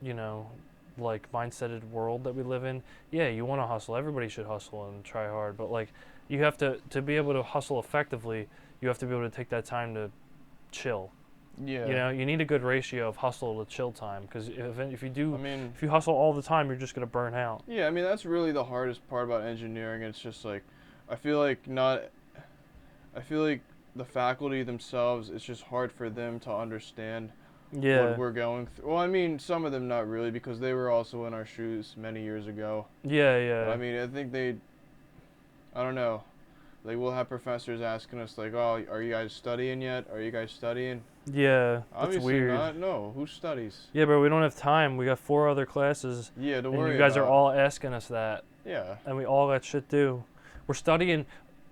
you know, like, mindseted world that we live in, yeah, you want to hustle. Everybody should hustle and try hard. But, like, you have to be able to hustle effectively, you have to be able to take that time to chill. Yeah. You know, you need a good ratio of hustle to chill time, because if you hustle all the time, you're just going to burn out. Yeah, I mean, that's really the hardest part about engineering. It's just like, I feel like the faculty themselves, it's just hard for them to understand Yeah. what we're going through. Well, I mean, some of them not really, because they were also in our shoes many years ago. Yeah, yeah. But, I mean, I think I don't know. Like, we'll have professors asking us, like, oh, are you guys studying yet? Are you guys studying? Yeah, that's Obviously weird. not. No, who studies? Yeah, but we don't have time. We got 4 other classes, Yeah, don't and worry you guys are about. all asking us that, Yeah. and we all got shit due. We're studying.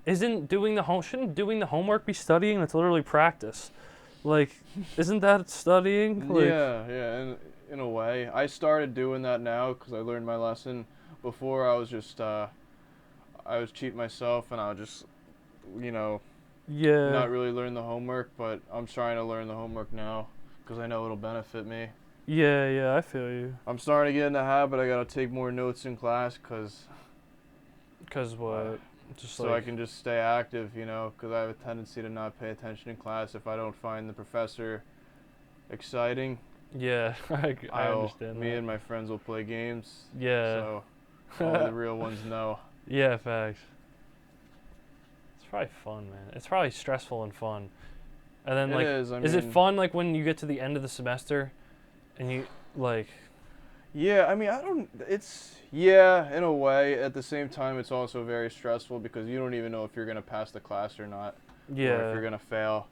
Shouldn't doing the homework be studying? That's literally practice. Like, isn't that studying? Like, Yeah, in a way. I started doing that now because I learned my lesson. Before I was just, I was cheating myself and I would just, yeah, not really learn the homework, but I'm trying to learn the homework now because I know it'll benefit me. yeah. I feel you. I'm starting to get in the habit. I gotta take more notes in class because What? Just so I can just stay active, because I have a tendency to not pay attention in class if I don't find the professor exciting. Yeah, I understand Me that. and my friends will play games. Yeah. So only the real ones know. Yeah, facts. It's probably fun, man. It's probably stressful and fun. And then, It like, is, I it mean- fun, like, when you get to the end of the semester and you, like, Yeah, I mean, yeah, in a way. At the same time, it's also very stressful because you don't even know if you're going to pass the class or not. Or if yeah, you're going to fail.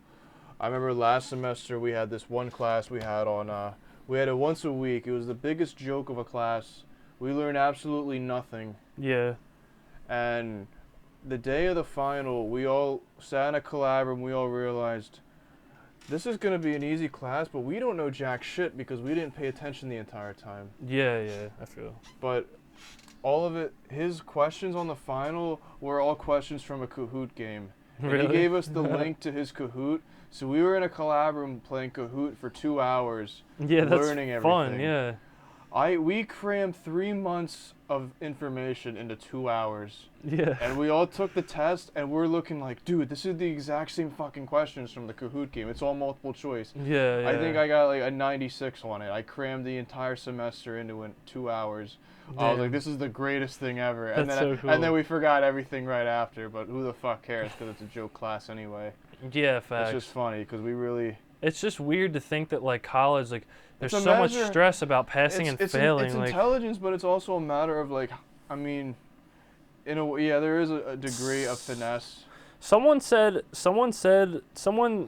I remember last semester we had this one class we had we had it once a week. It was the biggest joke of a class. We learned absolutely nothing. yeah, And the day of the final, we all sat in a collab room. We all realized this is going to be an easy class, but we don't know jack shit because we didn't pay attention the entire time. yeah, I feel. But all of it, his questions on the final were all questions from a Kahoot game. And Really? he gave us the link to his Kahoot. So we were in a collab room playing Kahoot for 2 hours, Yeah, that's learning fun, everything. yeah. We crammed 3 months of information into 2 hours. Yeah. And we all took the test, and we're looking like, dude, this is the exact same fucking questions from the Kahoot game. It's all multiple choice. Yeah, yeah. I think I got like a 96 on it. I crammed the entire semester into 2 hours. I was like, Damn. this is the greatest thing ever. And That's then so cool. and then we forgot everything right after, but who the fuck cares because it's a joke class anyway. Yeah, facts. It's just funny because we really... It's just weird to think that, like, college, like, there's It's a so much measure- stress about passing and failing. It's like, intelligence, but it's also a matter of like, I mean, in a way, yeah, there is a degree of finesse. someone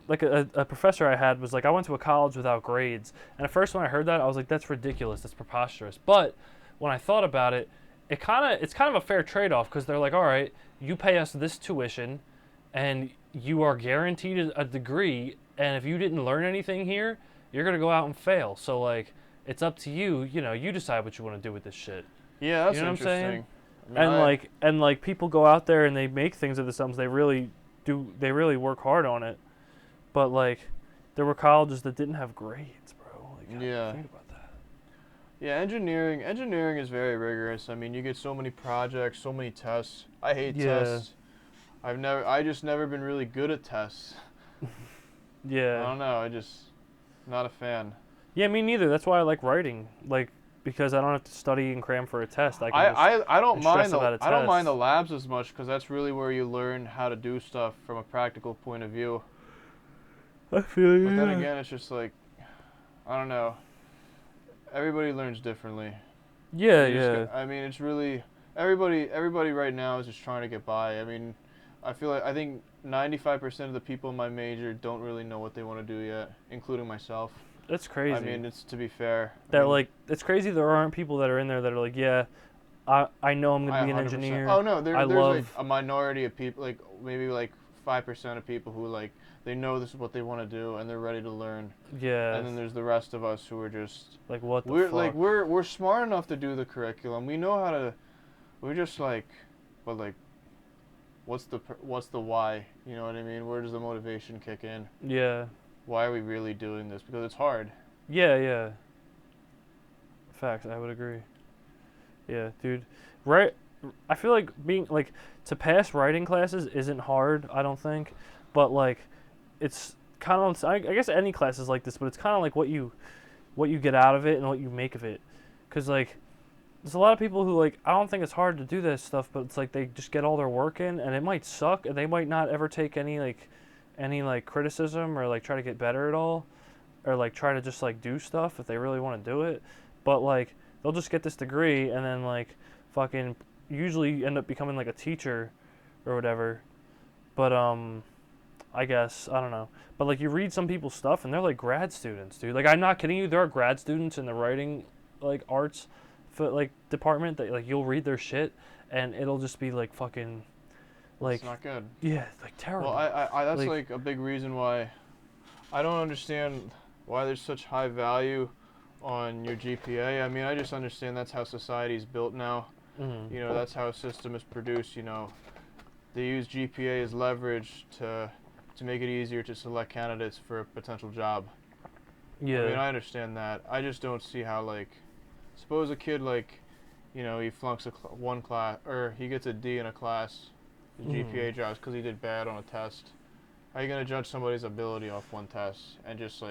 like a professor I had was like, I went to a college without grades. And at first when I heard that, I was like, that's ridiculous, that's preposterous. But when I thought about it, it's kind of a fair trade-off because they're like, all right, you pay us this tuition and you are guaranteed a degree, and if you didn't learn anything here, you're going to go out and fail. So like, it's up to you, you decide what you want to do with this shit. Yeah, that's You know what I'm saying? interesting. I mean, And like people go out there and they make things of themselves. They really work hard on it. But like, there were colleges that didn't have grades, bro. Like, how do you Yeah. think about that? Yeah, engineering is very rigorous. I mean, you get so many projects, so many tests. I hate Yeah. tests. I just never been really good at tests. I Yeah. don't know. Not a fan. Yeah, me neither. That's why I like writing. Like, because I don't have to study and cram for a test. I can I don't and stress mind about a I don't mind test. the labs as much because that's really where you learn how to do stuff from a practical point of view. I feel you. But then again, it's just like, I don't know. Everybody learns differently. Yeah, You just yeah. I mean, it's really everybody right now is just trying to get by. I mean, I think 95% of the people in my major don't really know what they want to do yet, including myself. That's crazy. I mean, it's to be fair. I that mean, like, it's crazy there aren't people that are in there that are like, yeah, I know I'm gonna be an 100%. engineer. Oh no, I there's like love- a minority of people, like maybe like 5% of people who like they know this is what they want to do and they're ready to learn. Yeah. And then there's the rest of us who are just like, what the we're fuck? like we're smart enough to do the curriculum. We know how to. We're just like, but like, what's the why? You know what I mean? Where does the motivation kick in? Yeah. Why are we really doing this? Because it's hard. Yeah, yeah. Facts, I would agree. Yeah, dude. Right, I feel like being like to pass writing classes isn't hard, I don't think, but like it's kind of I guess any class is like this, but it's kind of like what you get out of it and what you make of it. Cuz like there's a lot of people who like I don't think it's hard to do this stuff, but it's like they just get all their work in and it might suck and they might not ever take any criticism or like try to get better at all. or like try to just like do stuff if they really want to do it, but like they'll just get this degree and then like fucking usually end up becoming like a teacher or whatever. But I guess I don't know. But like you read some people's stuff and they're like grad students, dude. Like I'm not kidding you. There are grad students in the writing like arts like department that like you'll read their shit and it'll just be like fucking like It's not good. yeah, like terrible. Well, I that's like a big reason why I don't understand why there's such high value on your GPA. I mean, I just understand that's how society's built now. Mhm. You know, that's how a system is produced. You know, they use GPA as leverage to make it easier to select candidates for a potential job. Yeah. I mean, I understand that. I just don't see how, like, suppose a kid, like, you know, he flunks one class, or he gets a D in a class, his GPA drops because he did bad on a test. How are you going to judge somebody's ability off one test and just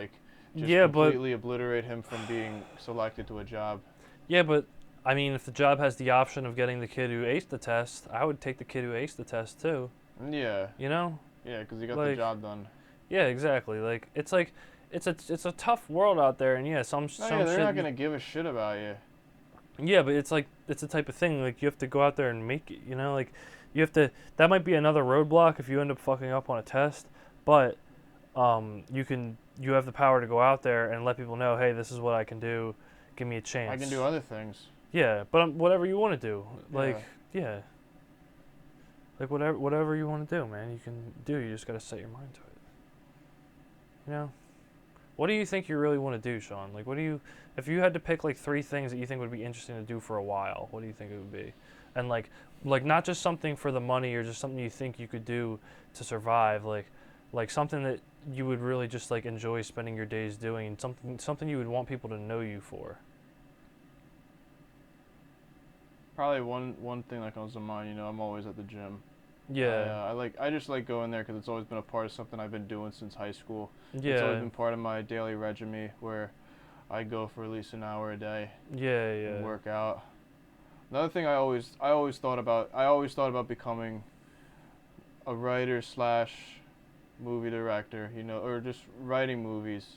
Yeah, completely obliterate him from being selected to a job? Yeah, but I mean, if the job has the option of getting the kid who aced the test, I would take the kid who aced the test too. Yeah. You know? Yeah, because he got Like, the job done. Yeah, exactly. Like it's a tough world out there, and yeah, some No, some yeah, they're shit. not going to give a shit about you. Yeah, but it's the type of thing like you have to go out there and make it. You know, like you have to. That might be another roadblock if you end up fucking up on a test, but you have the power to go out there and let people know, hey, this is what I can do. Give me a chance. I can do other things. Yeah, but whatever you want to do, like yeah. Like whatever you want to do, man, you can do. You just gotta set your mind to it. You know, what do you think you really want to do, Sean? Like, if you had to pick like 3 things that you think would be interesting to do for a while, what do you think it would be? And like not just something for the money or just something you think you could do to survive, like something that you would really just like enjoy spending your days doing, and something you would want people to know you for. Probably one thing that comes to mind, you know, I'm always at the gym. Yeah. I just like going there because it's always been a part of something I've been doing since high school. Yeah. It's always been part of my daily regimen where I go for at least an hour a day. Yeah. And work out. Another thing I always thought about becoming a writer / movie director, you know, or just writing movies.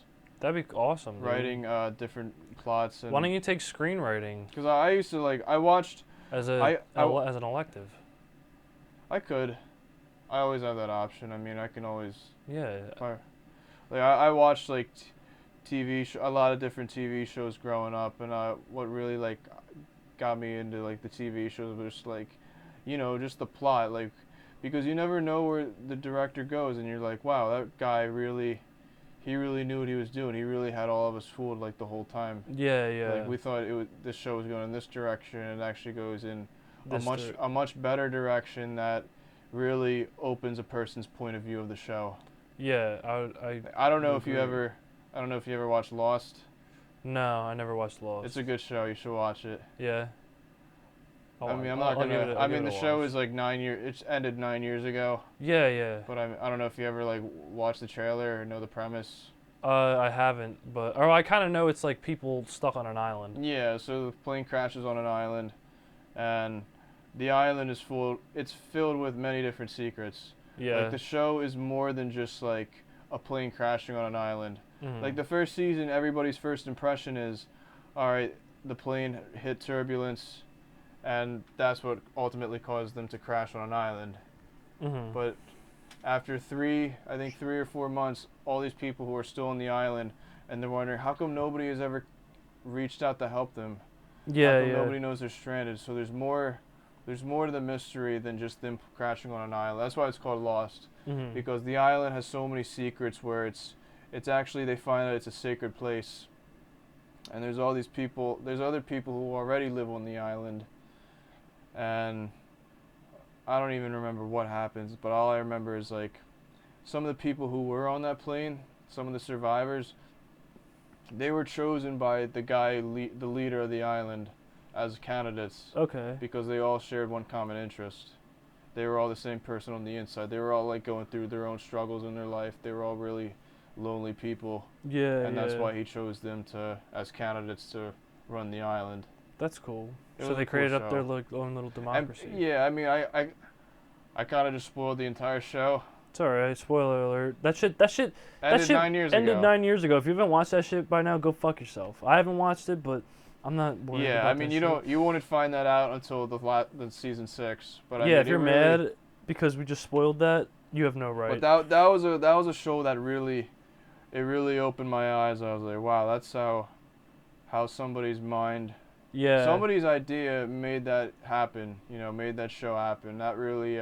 That'd be awesome. Dude. Writing different plots. And why don't you take screenwriting? Because I used to I watched. As an elective. I could. I always have that option. I mean, I can always. Yeah. I watched like a lot of different TV shows growing up, and what really like got me into like the TV shows was just like, you know, just the plot, like, because you never know where the director goes, and you're like, wow, that guy he really knew what he was doing. He really had all of us fooled like the whole time. Yeah. Like we thought this show was going in this direction, and it actually goes in This a much better direction that really opens a person's point of view of the show. Yeah, I don't know if you ever watched Lost. No, I never watched Lost. It's a good show. You should watch it. Yeah. I mean, I'm not gonna. I mean, the show is like 9 years. It's ended 9 years ago. Yeah. But I don't know if you ever like watched the trailer or know the premise. I haven't, or I kind of know it's like people stuck on an island. Yeah, so the plane crashes on an island, and the island is filled with many different secrets. Yeah. Like the show is more than just like a plane crashing on an island. Mm-hmm. Like the first season, everybody's first impression is, all right, the plane hit turbulence, and that's what ultimately caused them to crash on an island. Mm-hmm. But after 3 or 4 months, all these people who are still on the island, and they're wondering, how come nobody has ever reached out to help them? Yeah, How come nobody knows they're stranded? So there's more to the mystery than just them crashing on an island. That's why it's called Lost, Mm-hmm. because the island has so many secrets where it's actually, they find out it's a sacred place. And there's other people who already live on the island, and I don't even remember what happens, but all I remember is like some of the people who were on that plane, some of the survivors, they were chosen by the guy, the leader of the island, as candidates. Okay. Because they all shared one common interest. They were all the same person on the inside. They were all like going through their own struggles in their life. They were all really lonely people. Yeah. And that's why he chose them as candidates to run the island. That's cool. It So was they a cool created up their show. own little democracy. And, yeah, I mean, I kind of just spoiled the entire show. It's alright. Spoiler alert. That shit Ended 9 years ended ago. 9 years ago. If you haven't watched that shit by now, go fuck yourself. I haven't watched it, but I'm not worried Yeah, about I mean, that you shit. don't, you wouldn't find that out until the season 6. But I Yeah, mean, if you're mad because we just spoiled that, you have no right. But that was a show that really opened my eyes. I was like, wow, that's how somebody's mind, Yeah. somebody's idea made that happen. You know, made that show happen. That really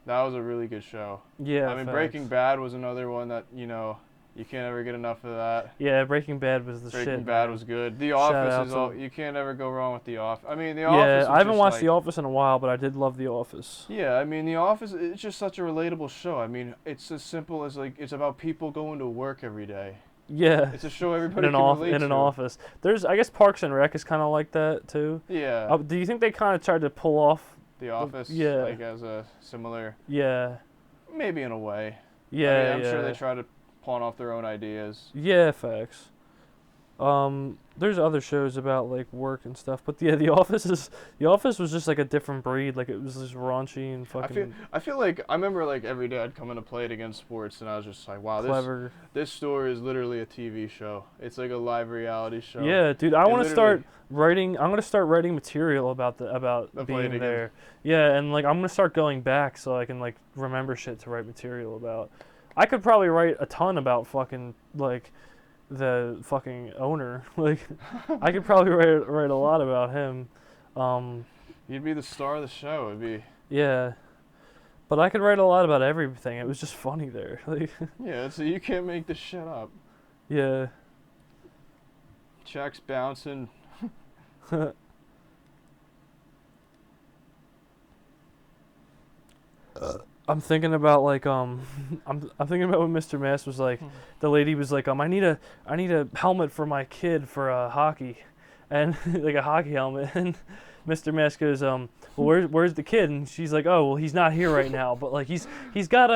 that was a really good show. Yeah. I mean, facts. Breaking Bad was another one that, you know, you can't ever get enough of that. Yeah, Breaking Bad was the shit. Breaking Bad man. was good. The Shout Office out is to- all, you can't ever go wrong with The Office. I mean, The Yeah, Office is I haven't just watched like, The Office in a while, but I did love The Office. Yeah, I mean, The Office, it's just such a relatable show. I mean, it's as simple as, like, it's about people going to work every day. Yeah. It's a show everybody in can an relate in an to. office. There's, I guess, Parks and Rec is kind of like that too. Yeah, Do you think they kind of tried to pull off? The Office, yeah. like, as a similar, Yeah. maybe in a way. Yeah. I mean, I'm yeah. sure they try to pawn off their own ideas. Yeah, facts. There's other shows about like work and stuff, but yeah, The Office was just like a different breed. Like it was just raunchy and fucking I feel like, I remember, like, every day I'd come in to play it against sports, and I was just like, wow, clever. this story is literally a TV show. It's like a live reality show. Yeah, dude, I It want to literally- start writing. I'm gonna start writing material about About playing being again. there. Yeah, and like I'm gonna start going back so I can like remember shit to write material about. I could probably write a ton about fucking like the fucking owner. Like I could probably write a lot about him. You'd be the star of the show. It'd be, Yeah. But I could write a lot about everything. It was just funny there. Like yeah, it's, you can't make this shit up. yeah. Checks bouncing. I'm thinking about like I'm thinking about when Mr. Mass was like, the lady was like, I need a helmet for my kid for hockey, and like a hockey helmet, and Mr. Mass goes, well, where's the kid? And she's like, oh, well, he's not here right now, but like he's got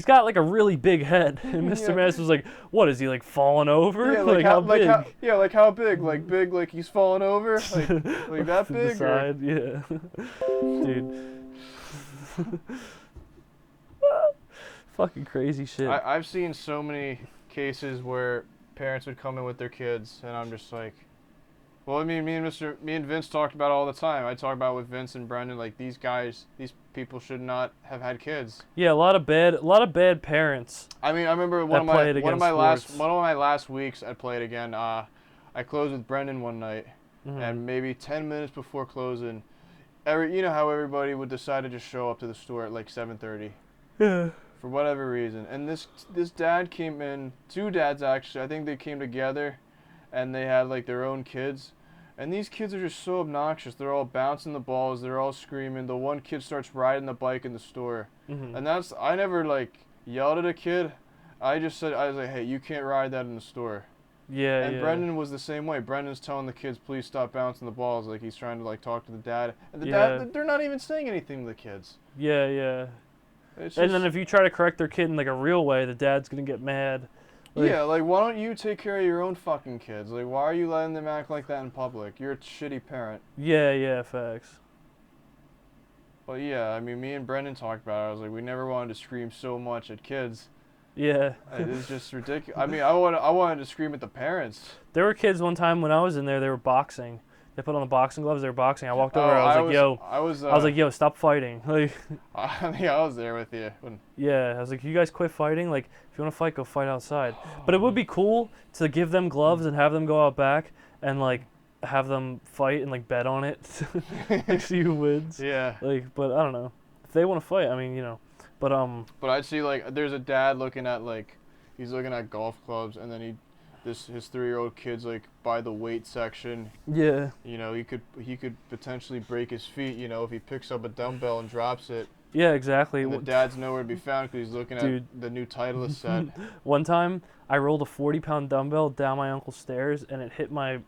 like a really big head, and Mr. Yeah. What is he, what is he like falling over? Yeah, like how big? yeah, like how big? Like big, like he's falling over? Like that To the big? Or? side, yeah. Dude. Fucking crazy shit. I've seen so many cases where parents would come in with their kids, and I'm just like, well, I mean, me and Vince talked about it all the time. I talk about it with Vince and Brendan, like these people should not have had kids. Yeah, a lot of bad parents. I mean, I remember That played one of my against last weeks I played again. I closed with Brendan one night, Mhm. and maybe 10 minutes before closing, you know how everybody would decide to just show up to the store at like 7:30. Yeah. For whatever reason. And this dad came in, 2 dads actually, I think they came together, and they had like their own kids. And these kids are just so obnoxious. They're all bouncing the balls, they're all screaming. The one kid starts riding the bike in the store. Mhm. And I never like yelled at a kid. I was like, hey, you can't ride that in the store. Yeah, And yeah. Brendan was the same way. Brendan's telling the kids, please stop bouncing the balls. Like he's trying to like talk to the dad. And the Yeah. dad, they're not even saying anything to the kids. Yeah, yeah. It's And just- then if you try to correct their kid in like a real way, the dad's gonna get mad. Like, yeah, like why don't you take care of your own fucking kids? Like why are you letting them act like that in public? You're a shitty parent. Yeah, yeah, facts. But yeah, I mean, me and Brendan talked about it. I was like, we never wanted to scream so much at kids. Yeah. It's just ridiculous. I mean, I wanted to scream at the parents. There were kids one time when I was in there, they were boxing. They put on the boxing gloves, they were boxing. I walked over, I was like, yo, stop fighting. Like, I think I was there with you. yeah, I was like, you guys quit fighting? Like, if you want to fight, go fight outside. But it would be cool to give them gloves and have them go out back and, like, have them fight and, like, bet on it. Like, see who wins. Yeah. Like, but I don't know. If they want to fight, I mean, you know. But, But I'd see, like, there's a dad looking at, like, he's looking at golf clubs, and then his 3-year-old kid's, like, by the weight section. yeah. You know, he could potentially break his feet, you know, if he picks up a dumbbell and drops it. Yeah, exactly. And the dad's nowhere to be found because he's looking Dude. at the new Titleist set. One time, I rolled a 40-pound dumbbell down my uncle's stairs, and it hit my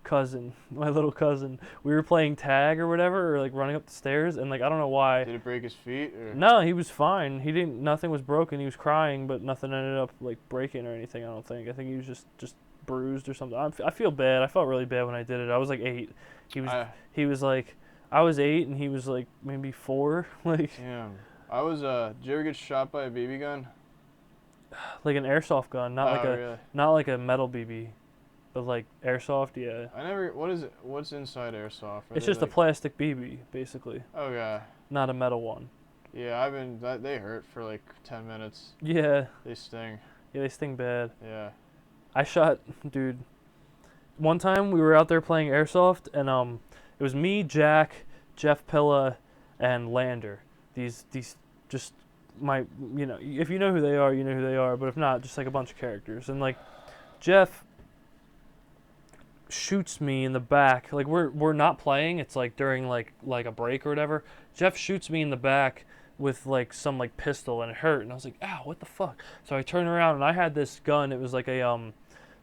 cousin, my little cousin. We were playing tag or whatever, or like running up the stairs, and like I don't know why. Did it break his feet? Or? No, he was fine. He didn't. Nothing was broken. He was crying, but nothing ended up like breaking or anything. I don't think. I think he was just bruised or something. I feel bad. I felt really bad when I did it. I was like 8. He was like I was 8 and he was like maybe 4. Like Damn. I was, did you ever get shot by a BB gun? Like an airsoft gun, not like Oh, a really? not like a metal BB, but like airsoft. Yeah. I never, what is it? What's inside airsoft? Are It's they just a like, plastic BB, basically, okay. not a metal one. Yeah, they hurt for like 10 minutes. Yeah. They sting. Yeah, they sting bad. Yeah. I shot, dude. One time we were out there playing airsoft, and it was me, Jack, Jeff Pilla, and Lander. These just my, you know, if you know who they are, you know who they are. But if not, just like a bunch of characters. And like, Jeff shoots me in the back. Like we're not playing. It's like during like a break or whatever. Jeff shoots me in the back with like some like pistol, and it hurt. And I was like, ow, what the fuck? So I turned around and I had this gun. It was like a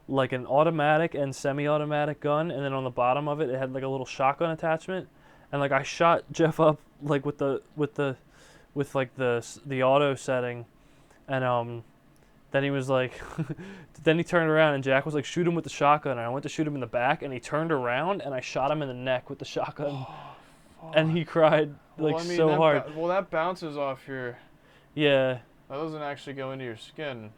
like an automatic and semi-automatic gun, and then on the bottom of it, it had like a little shotgun attachment. And like I shot Jeff up like with like the auto setting, and then he was like, then he turned around and Jack was like, shoot him with the shotgun. And I went to shoot him in the back, and he turned around and I shot him in the neck with the shotgun, and he cried like Well, I mean, so hard. Well, that bounces off your. Yeah. That doesn't actually go into your skin.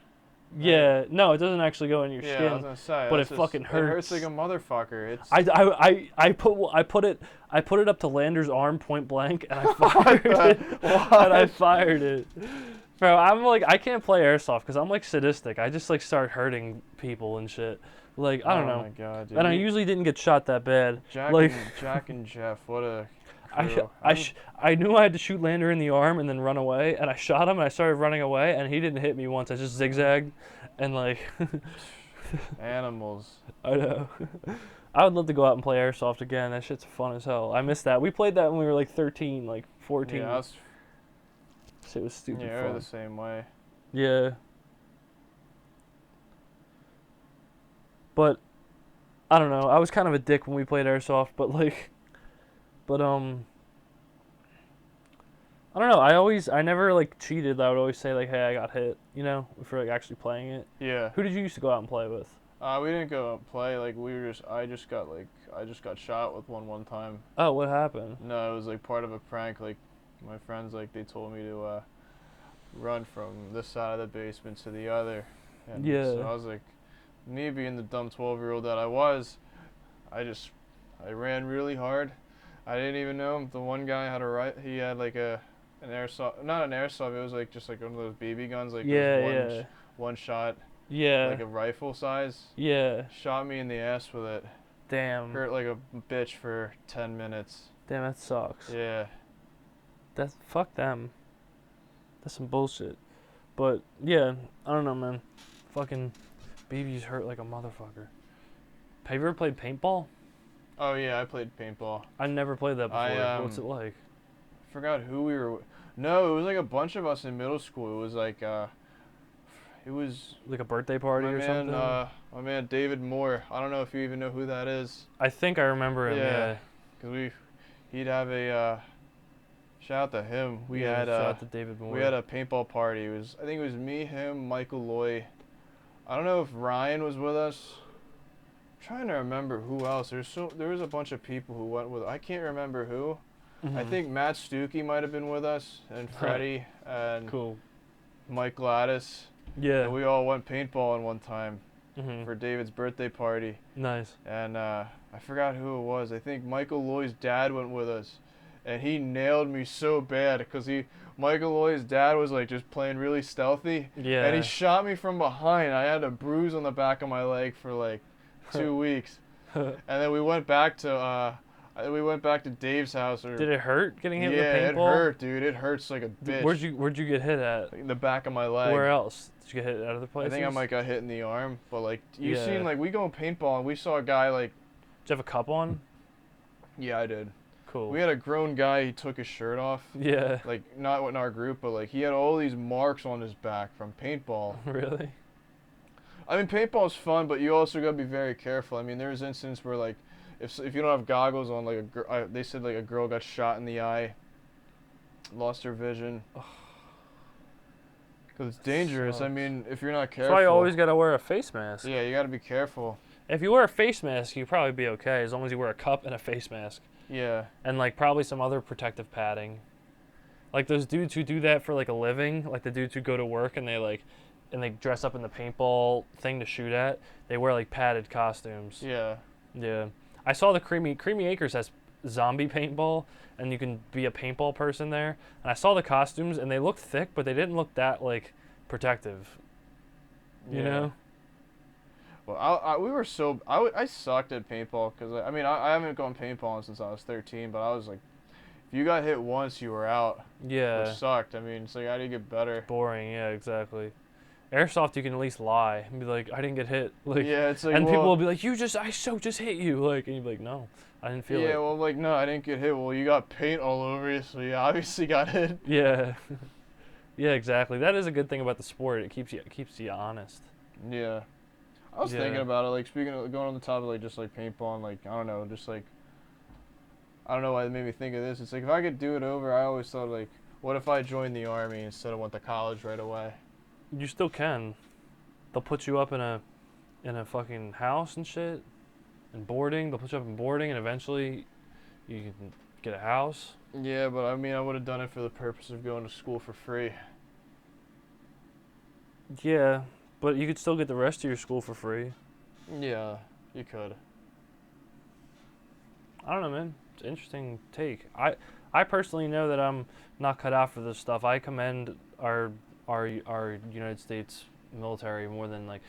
Yeah, no, it doesn't actually go in your Yeah, I skin. was gonna say. but that's it fucking It hurts hurts. like a motherfucker. It's. I put it up to Lander's arm point blank, and I fired it. And I fired it. Bro, I'm like, I can't play airsoft because I'm like sadistic. I just like start hurting people and shit. Like, I don't know. Oh my god, dude. And I usually didn't get shot that bad. Jack and Jeff, what a. Crew. I knew I had to shoot Lander in the arm and then run away, and I shot him and I started running away, and he didn't hit me once. I just zigzagged, and like. Animals. I know. I would love to go out and play airsoft again. That shit's fun as hell. I missed that. We played that when we were like 13, like 14. Yeah, Shit was stupid we're fun. the same way. Yeah. But I don't know. I was kind of a dick when we played airsoft, but I don't know. I never like cheated. I would always say like, hey, I got hit, you know, for like actually playing it. Yeah. Who did you used to go out and play with? We didn't go out and play. Like I just got shot with one time. Oh, what happened? No, it was like part of a prank. Like my friends, like they told me to run from this side of the basement to the other. And Yeah. So I was like, me being the dumb 12-year-old that I was, I ran really hard. I didn't even know him. The one guy had he had like an airsoft, not an airsoft. It was like just like one of those BB guns, like one shot. Yeah. Like a rifle size. Yeah. Shot me in the ass with it. Damn. Hurt like a bitch for 10 minutes. Damn, that sucks. Yeah. Fuck them. That's some bullshit. But yeah, I don't know, man. Fucking BBs hurt like a motherfucker. Have you ever played paintball? Oh yeah, I played paintball. I never played that before. What's it like? I forgot who we were. No, it was like a bunch of us in middle school. It was like it was Like a birthday party or something? My man David Moore. I don't know if you even know who that is. I think I remember him. Yeah. Cause he'd have a shout out to him. We had shout out to David Moore. We had a paintball party. I think it was me, him, Michael Loy. I don't know if Ryan was with us. I'm trying to remember who else. There was a bunch of people who went with. I can't remember who. Mm-hmm. I think Matt Stuckey might have been with us, and Freddie and cool. Mike Gladys. Yeah. And we all went paintballing one time Mm-hmm. for David's birthday party. Nice. And I forgot who it was. I think Michael Loy's dad went with us, and he nailed me so bad because Michael Loy's dad was like just playing really stealthy. Yeah. And he shot me from behind. I had a bruise on the back of my leg for like 2 weeks. And then we went back to Dave's house. Did it hurt getting hit with a Yeah, it paintball? hurt, dude. It hurts like a bitch. Where'd you get hit at? In the back of my leg. Where else? Did you get hit at other I places? think I might got hit in the arm, but like you Yeah. seen like we go paintball and we saw a guy like. Did you have a cup on? Yeah, I did. Cool. We had a grown guy. He took his shirt off. Yeah. Like not in our group, but like he had all these marks on his back from paintball. Really? I mean, paintball's fun, but you also gotta be very careful. I mean, there's instances where like, if you don't have goggles on, like they said like a girl got shot in the eye, lost her vision. Because it's dangerous. I Sucks. mean, if you're not That's careful. why you always gotta wear a face mask. Yeah, you gotta be careful. If you wear a face mask, you probably be okay as long as you wear a cup and a face mask, Yeah. and like probably some other protective padding. Like those dudes who do that for like a living, like the dudes who go to work and they dress up in the paintball thing to shoot at. They wear like padded costumes. Yeah. Yeah. I saw the Creamy Acres has zombie paintball, and you can be a paintball person there. And I saw the costumes, and they looked thick, but they didn't look that like protective. You know? Well, I sucked at paintball because I mean I haven't gone paintballing since I was 13, but I was like, if you got hit once, you were out. Yeah. Which sucked. I mean, so you got to get better. Boring. Yeah, exactly. Airsoft, you can at least lie and be like, I didn't get hit. Like, Yeah, it's like, and well, people will be like, I just hit you. Like, and you'd be like, no, I didn't feel it. Yeah, well, like, no, I didn't get hit. Well, you got paint all over you, so you obviously got hit. Yeah. Yeah, exactly. That is a good thing about the sport. It keeps you honest. Yeah. I was thinking about it, like, speaking of going on the topic, like, just like paintball and, like, I don't know, just like, I don't know why it made me think of this. It's like, if I could do it over, I always thought, like, what if I joined the Army instead of went to college right away? You still can. They'll put you up in a fucking house and shit, and boarding. They'll put you up in boarding, and eventually you can get a house. Yeah, but I mean, I would have done it for the purpose of going to school for free. Yeah, but you could still get the rest of your school for free. Yeah, you could. I don't know, man. It's an interesting take. I personally know that I'm not cut out for this stuff. I commend our United States military more than like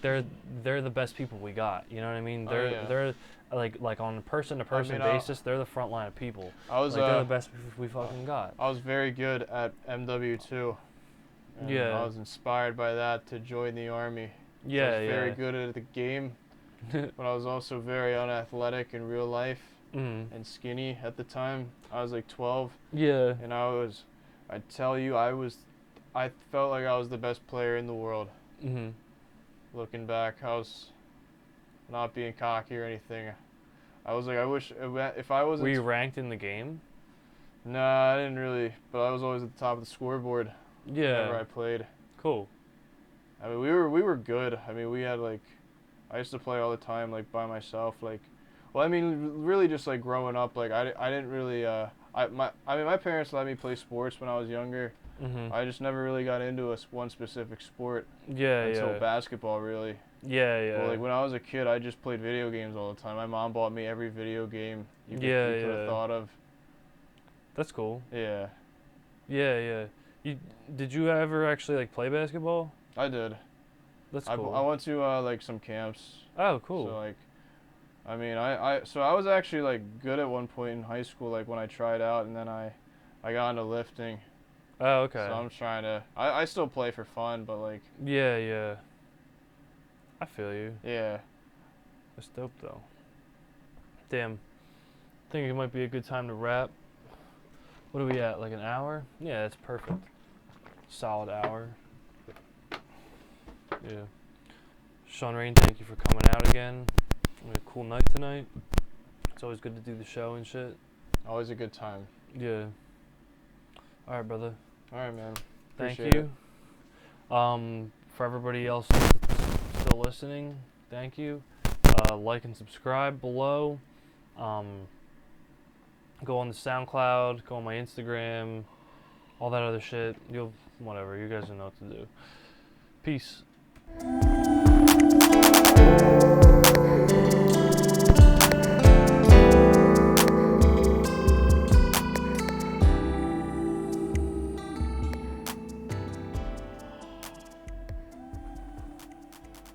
they're the best people we got. You know what I mean? They're like on a person to person basis, they're the front line of people. They're the best we fucking got. I was very good at MW2. Yeah. I was inspired by that to join the Army. Yeah, I was very good at the game, but I was also very unathletic in real life and skinny at the time. I was like 12. Yeah. And I tell you, I felt like I was the best player in the world. Looking back, I was not being cocky or anything. I was like, I wish if I wasn't. Were you ranked in the game? Nah, I didn't really, but I was always at the top of the scoreboard. Yeah. Whenever I played. Cool. I mean, we were good. I mean, we had like, I used to play all the time, like by myself. Like, well, I mean, really just like growing up. Like, I didn't really. I mean, my parents let me play sports when I was younger. I just never really got into one specific sport. Yeah, until basketball, really. Yeah, yeah. Well, like when I was a kid, I just played video games all the time. My mom bought me every video game you could have thought of. That's cool. Yeah. Yeah, yeah. Did you ever actually like play basketball? I did. That's cool. I went to like some camps. Oh, cool. So like, I mean, so I was actually like good at one point in high school, like when I tried out, and then I got into lifting. Oh, okay. So I'm trying to. I still play for fun, but like. Yeah, yeah. I feel you. Yeah. That's dope though. Damn. I think it might be a good time to wrap. What are we at? Like an hour? Yeah, that's perfect. Solid hour. Yeah. Sean Rain, thank you for coming out again. We had a cool night tonight. It's always good to do the show and shit. Always a good time. Yeah. All right, brother. All right, man. Thank Appreciate you. For everybody else still listening, thank you. Like and subscribe below. Go on the SoundCloud, go on my Instagram, all that other shit. Whatever, you guys know what to do. Peace.